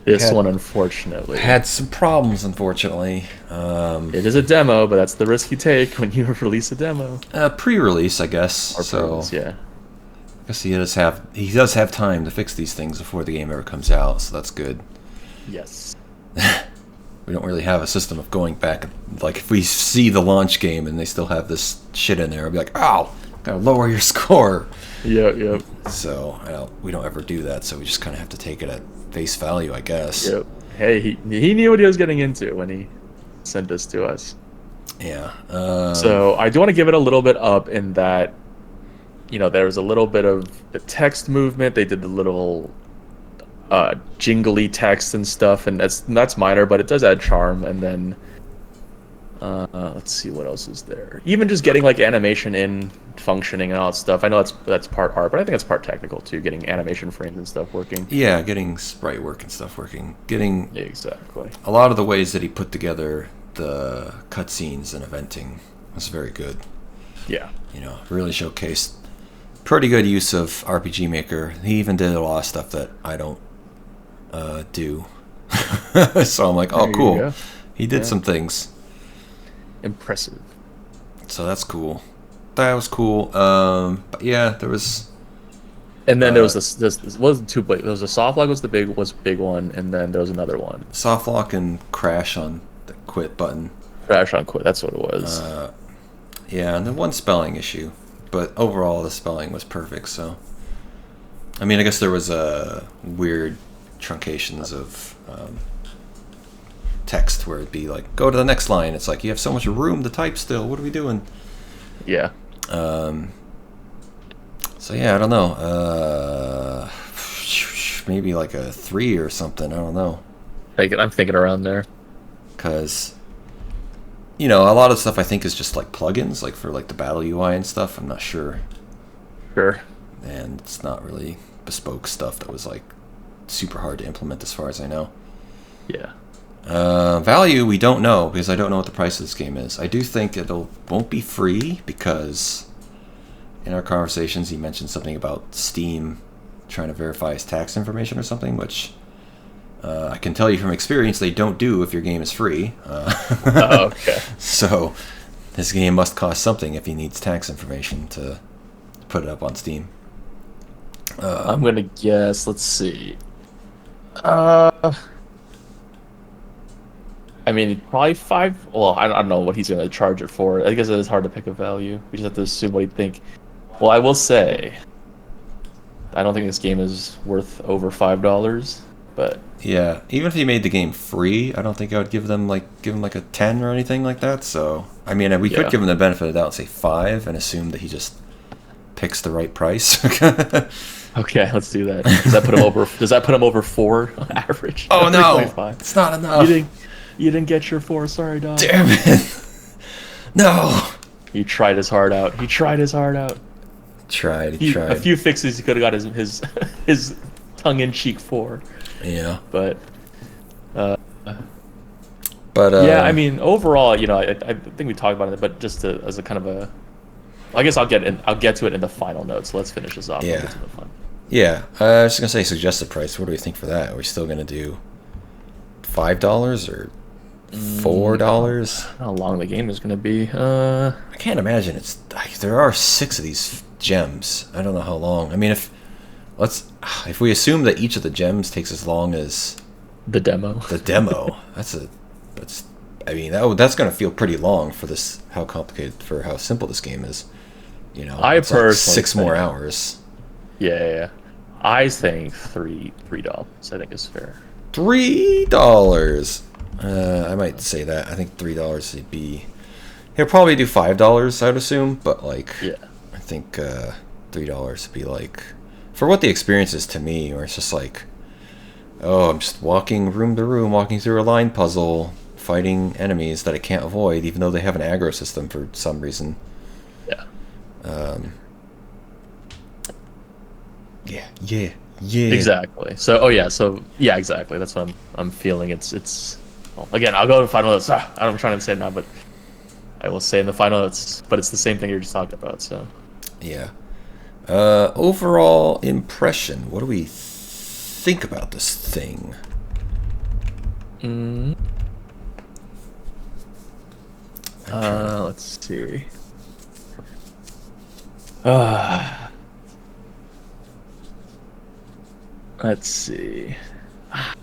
This one, unfortunately, had some problems, unfortunately. It is a demo, but that's the risk you take when you release a demo. Pre-release, I guess. Or pre-release, yeah. I guess he does have time to fix these things before the game ever comes out, so that's good. Yes. We don't really have a system of going back. Like, if we see the launch game and they still have this shit in there, I'll be like, "Oh, gotta lower your score." Yep. So we don't ever do that. So we just kind of have to take it at face value, I guess. Yep. Hey, he knew what he was getting into when he sent this to us. Yeah. So I do want to give it a little bit up in that, you know, there was a little bit of the text movement. They did the little jingly text and stuff, and that's minor, but it does add charm. And then let's see what else is there. Even just getting like animation in functioning and all that stuff. I know that's part art, but I think it's part technical too. Getting animation frames and stuff working. Yeah, getting sprite work and stuff working. Getting exactly a lot of the ways that he put together the cutscenes and eventing was very good. Yeah. You know, really showcased pretty good use of RPGMaker. He even did a lot of stuff that I don't do. So I'm like, oh, cool. He did Yeah. some things. Impressive. So that's cool. That was cool. But yeah, there was. And then there was this wasn't too big. There was a softlock was the big one, and then there was another one. Soft lock and crash on the quit button. Crash on quit. That's what it was. Yeah, and then one spelling issue, but overall the spelling was perfect. So, I mean, I guess there was weird truncations of text where it'd be like, go to the next line. It's like you have so much room to type still. What are we doing? Yeah. So yeah, I don't know. Maybe like a 3 or something. I don't know. I'm thinking around there. Because, you know, a lot of stuff I think is just like plugins, like for like the battle UI and stuff. I'm not sure. Sure. And it's not really bespoke stuff that was like super hard to implement as far as I know. Yeah. Value, we don't know because I don't know what the price of this game is. I do think won't be free because in our conversations he mentioned something about Steam trying to verify his tax information or something, which I can tell you from experience they don't do if your game is free. Okay. So this game must cost something if he needs tax information to put it up on Steam. I'm gonna guess. Let's see. I mean, probably 5. Well, I don't know what he's gonna charge it for. I guess it is hard to pick a value. We just have to assume what he'd think. Well, I will say, I don't think this game is worth over $5. But yeah, even if he made the game free, I don't think I would give him like a 10 or anything like that. So I mean, we could give him the benefit of the doubt and say 5 and assume that he just picks the right price. Okay, let's do that. Does that put him over? Does that put him over 4 on average? Oh no, 3.5. it's not enough. You didn't get your 4. Sorry, dog. Damn it! No. He tried his heart out. He tried. Tried. A few fixes he could have got his tongue-in-cheek 4. Yeah. But But yeah, I mean, overall, you know, I think we talked about it, but just as a kind of a, I guess I'll get to it in the final notes. So let's finish this off. Yeah. And get to the fun. Yeah, I was just gonna say suggested price. What do we think for that? Are we still gonna do $5 or $4? How long the game is going to be? I can't imagine there are 6 of these gems. I don't know how long. I mean, if we assume that each of the gems takes as long as The demo. I mean, that's gonna feel pretty long for this. How simple this game is. You know, I it's like personally 6 more think- hours. Yeah. I think $3. I think is fair. $3. I might say that. I think $3 would be. He'll probably do $5, I'd assume, but like, Yeah. I think $3 would be like, for what the experience is to me, where it's just like, oh, I'm just walking room to room, walking through a line puzzle, fighting enemies that I can't avoid, even though they have an aggro system for some reason. Yeah. Yeah. Exactly. So, exactly. That's what I'm feeling. It's. Well, again, I'll go to the final notes. I'm trying to say it now, but I will say in the final notes. But it's the same thing you're just talking about. So. Yeah. Overall impression. What do we think about this thing? Let's see. Let's see. I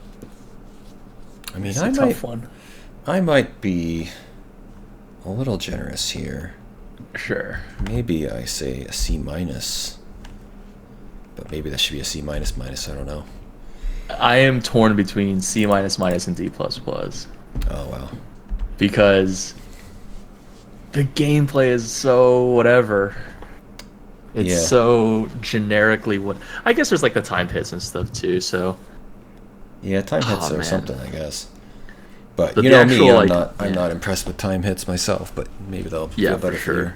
mean, It's a tough one. I might be a little generous here. Sure. Maybe I say a C minus, but maybe that should be a C minus minus. I don't know. I am torn between C minus minus and D plus plus Oh wow. because the gameplay is so whatever. It's Yeah. so generically what. I guess there's like the time hits and stuff too. So Yeah, time hits Oh, are man. something, I guess. But But you the know me, actual, I'm like, not yeah. impressed with time hits myself. But maybe they'll Yeah, feel for better for sure. you.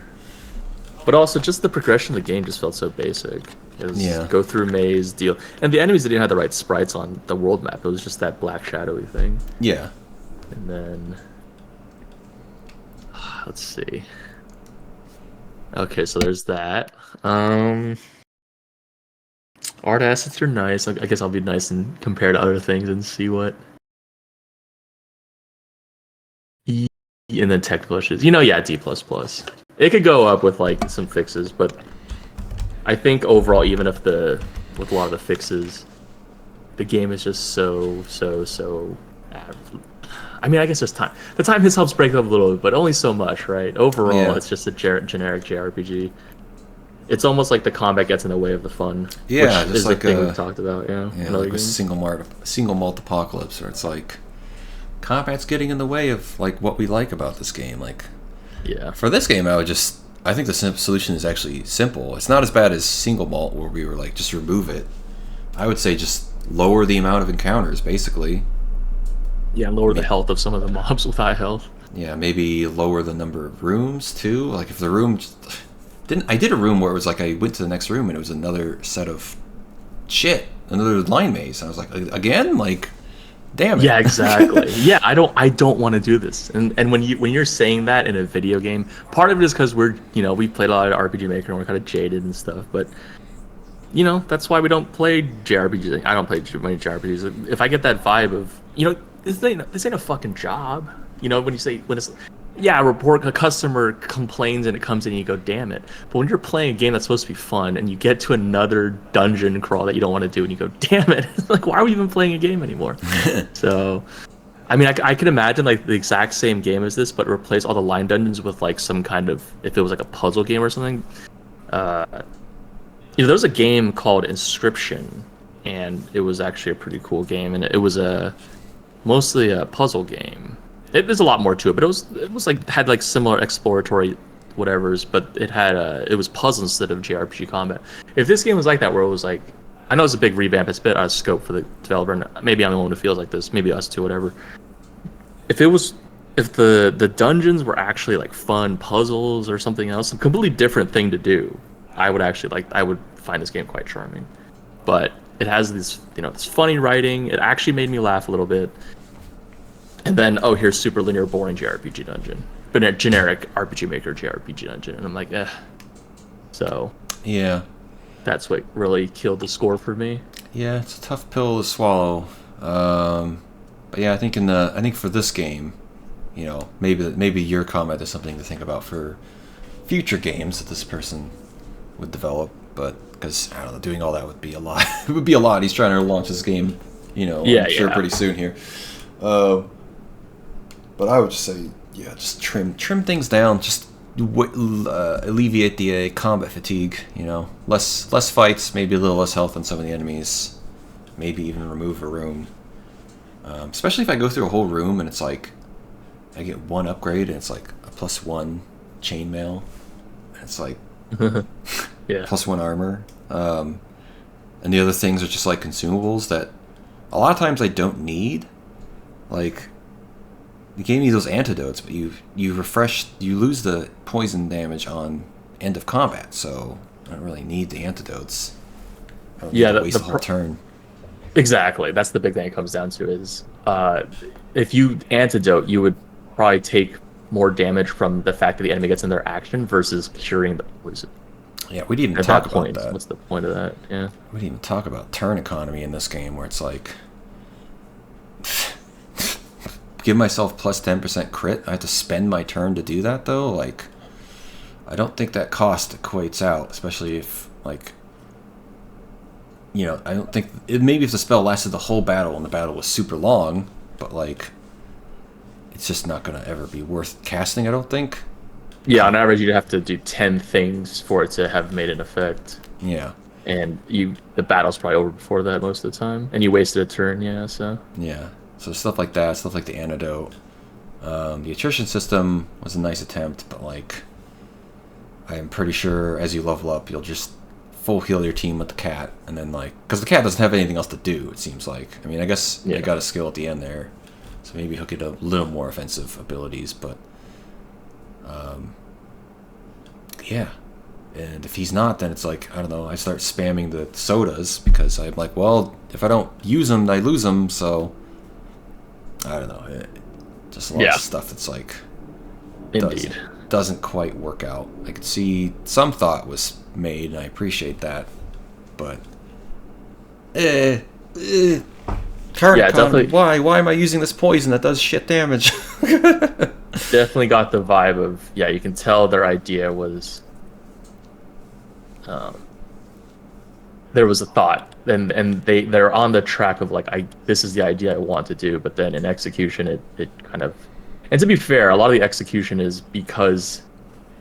But also, just the progression of the game just felt so basic. It was Yeah. go through maze, deal, and the enemies didn't have the right sprites on the world map. It was just that black shadowy thing. Yeah. And then, let's see. Okay, so there's that. Art assets are nice. I guess I'll be nice and compare to other things and see what And then technical issues. Yeah, D++. It could go up with like some fixes, but I think overall, even if with a lot of the fixes, the game is just so. I mean, I guess there's time. The time helps break it up a little bit, but only so much, right? Overall, it's just a generic JRPG. It's almost like the combat gets in the way of the fun. Yeah, which just is like the thing we talked about. Like a single malt apocalypse, where it's like combat's getting in the way of like what we like about this game. Like, for this game, I think the solution is actually simple. It's not as bad as single malt, where we were like, just remove it. I would say just lower the amount of encounters, basically. Yeah, lower the health of some of the mobs with high health. Yeah, maybe lower the number of rooms too. Like if the room I did a room where it was like I went to the next room and it was another set of shit, another line maze. And I was like, again, like, damn it. Yeah, exactly. Yeah, I don't want to do this. And when you're saying that in a video game, part of it is because we played a lot of RPGMaker and we're kind of jaded and stuff, but that's why we don't play JRPGs. I don't play many JRPGs. If I get that vibe of, this ain't a fucking job. When a customer complains and it comes in and you go, damn it. But when you're playing a game that's supposed to be fun and you get to another dungeon crawl that you don't want to do and you go, damn it. Like, why are we even playing a game anymore? So, I mean, I could imagine like the exact same game as this, but replace all the line dungeons with like some kind of, if it was like a puzzle game or something. There was a game called Inscription, and it was actually a pretty cool game, and it was mostly a puzzle game. There's a lot more to it, but it was like had like similar exploratory whatevers, but it was puzzle instead of JRPG combat. If this game was like that, where it was like, I know it's a big revamp, it's a bit out of scope for the developer, and maybe I'm the one who feels like this, maybe us too, whatever. If the dungeons were actually like fun puzzles or something else, a completely different thing to do, I would find this game quite charming. But it has this funny writing. It actually made me laugh a little bit. And then, here's super linear, boring JRPG dungeon, but a generic RPGMaker JRPG dungeon, and I'm like, eh. So yeah, that's what really killed the score for me. Yeah, it's a tough pill to swallow. But yeah, I think for this game, maybe your comment is something to think about for future games that this person would develop. But because I don't know, doing all that would be a lot. It would be a lot. He's trying to launch this game, I'm sure pretty soon here. But I would just say, just trim things down. Just alleviate the combat fatigue. Less fights, maybe a little less health on some of the enemies. Maybe even remove a room. Especially if I go through a whole room and it's like I get one upgrade and it's like a +1 chainmail. And it's like +1 armor. And the other things are just like consumables that a lot of times I don't need. Like, you gave me those antidotes, but you lose the poison damage on end of combat, so I don't really need the antidotes. I don't need to waste the whole turn. Exactly. That's the big thing it comes down to is if you antidote, you would probably take more damage from the fact that the enemy gets in their action versus curing the poison. Yeah, we didn't even talk about that. What's the point of that? Yeah. We didn't even talk about turn economy in this game, where it's like, give myself +10% crit. I have to spend my turn to do that, though. Like, I don't think that cost equates out, especially if, like, I don't think maybe if the spell lasted the whole battle and the battle was super long, but like, it's just not gonna ever be worth casting, I don't think. Yeah, on average, you'd have to do 10 things for it to have made an effect. Yeah. And the battle's probably over before that most of the time, and you wasted a turn. So. Yeah. So stuff like that, stuff like the antidote. The attrition system was a nice attempt, but like, I am pretty sure as you level up, you'll just full heal your team with the cat, and then like, because the cat doesn't have anything else to do, it seems like. I mean, I guess I got a skill at the end there, so maybe he'll get a little more offensive abilities, but yeah. And if he's not, then it's like, I don't know, I start spamming the sodas because I'm like, well, if I don't use them, I lose them, so I don't know. Just a lot of stuff that's like, doesn't quite work out. I could see some thought was made, and I appreciate that, but definitely. Why am I using this poison that does shit damage? Definitely got the vibe of, yeah, you can tell their idea was, there was a thought, and they're on the track of like, this is the idea I want to do, but then in execution it kind of, and to be fair, a lot of the execution is because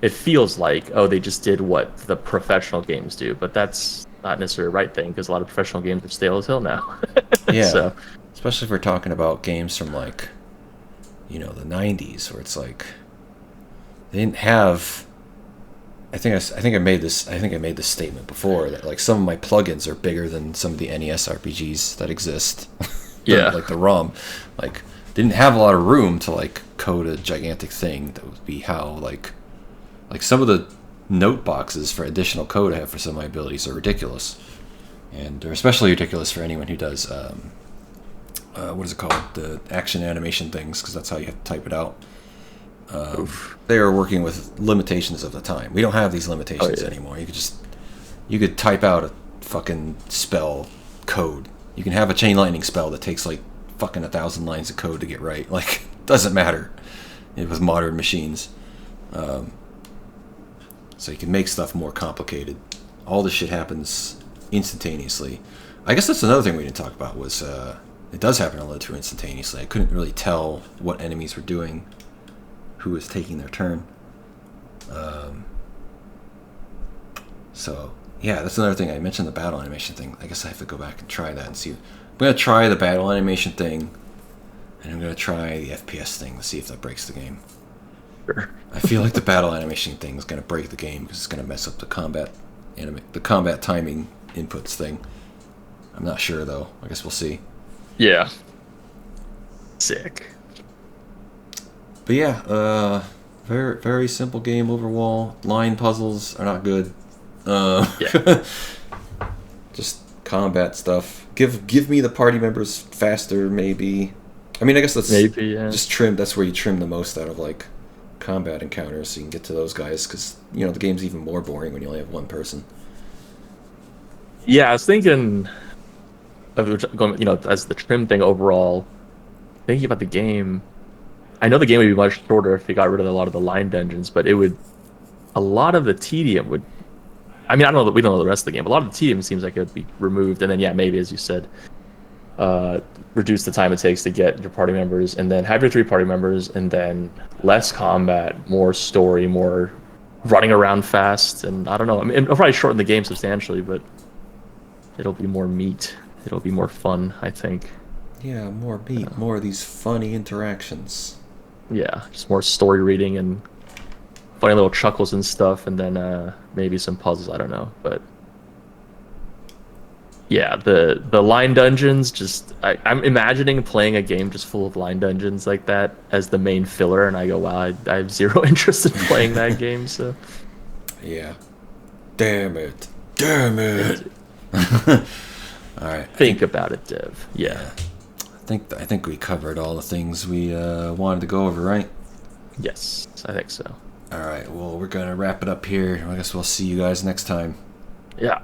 it feels like, oh, they just did what the professional games do, but that's not necessarily the right thing, because a lot of professional games are stale as hell now. Yeah, So especially if we're talking about games from like, the 90s, where it's like they didn't have. I think I made this statement before, that like some of my plugins are bigger than some of the NES RPGs that exist. Yeah. Like the ROM, like didn't have a lot of room to like code a gigantic thing that would be how like some of the note boxes for additional code I have for some of my abilities are ridiculous, and they're especially ridiculous for anyone who does what is it called, the action animation things, because that's how you have to type it out. They are working with limitations of the time. We don't have these limitations anymore. You could type out a fucking spell code. You can have a chain lightning spell that takes like fucking 1,000 lines of code to get right. Like, doesn't matter with modern machines. So you can make stuff more complicated. All this shit happens instantaneously. I guess that's another thing we didn't talk about was it does happen a little too instantaneously. I couldn't really tell what enemies were doing, who was taking their turn. So yeah, that's another thing. I mentioned the battle animation thing. I guess I have to go back and try that and see. I'm gonna try the battle animation thing, and I'm gonna try the FPS thing to see if that breaks the game. sure. I feel like the battle animation thing is gonna break the game because it's gonna mess up the combat timing inputs thing. I'm not sure though. I guess we'll see. Yeah. Sick. But yeah, very very simple game overall. Line puzzles are not good. Yeah. Just combat stuff. Give me the party members faster, maybe. I mean, I guess that's Maybe, yeah. just trim. That's where you trim the most out of like combat encounters, so you can get to those guys. Because the game's even more boring when you only have one person. Yeah, I was thinking of going, as the trim thing overall, thinking about the game. I know the game would be much shorter if you got rid of a lot of the line dungeons, but a lot of the tedium would. I mean, I don't know that we don't know the rest of the game, but a lot of the tedium seems like it would be removed, and then yeah, maybe as you said, reduce the time it takes to get your party members, and then have your 3 party members, and then less combat, more story, more running around fast, and I don't know. I mean, it'll probably shorten the game substantially, but it'll be more meat. It'll be more fun, I think. Yeah, more meat, more of these funny interactions. Yeah, just more story reading and funny little chuckles and stuff, and then maybe some puzzles. I don't know, but yeah, the line dungeons. Just I'm imagining playing a game just full of line dungeons like that as the main filler, and I go, wow, I have zero interest in playing that game. So yeah, damn it. All right. Think about it, Dev. Yeah. I think we covered all the things we wanted to go over, right? Yes, I think so. All right. Well, we're gonna wrap it up here. I guess we'll see you guys next time. Yeah.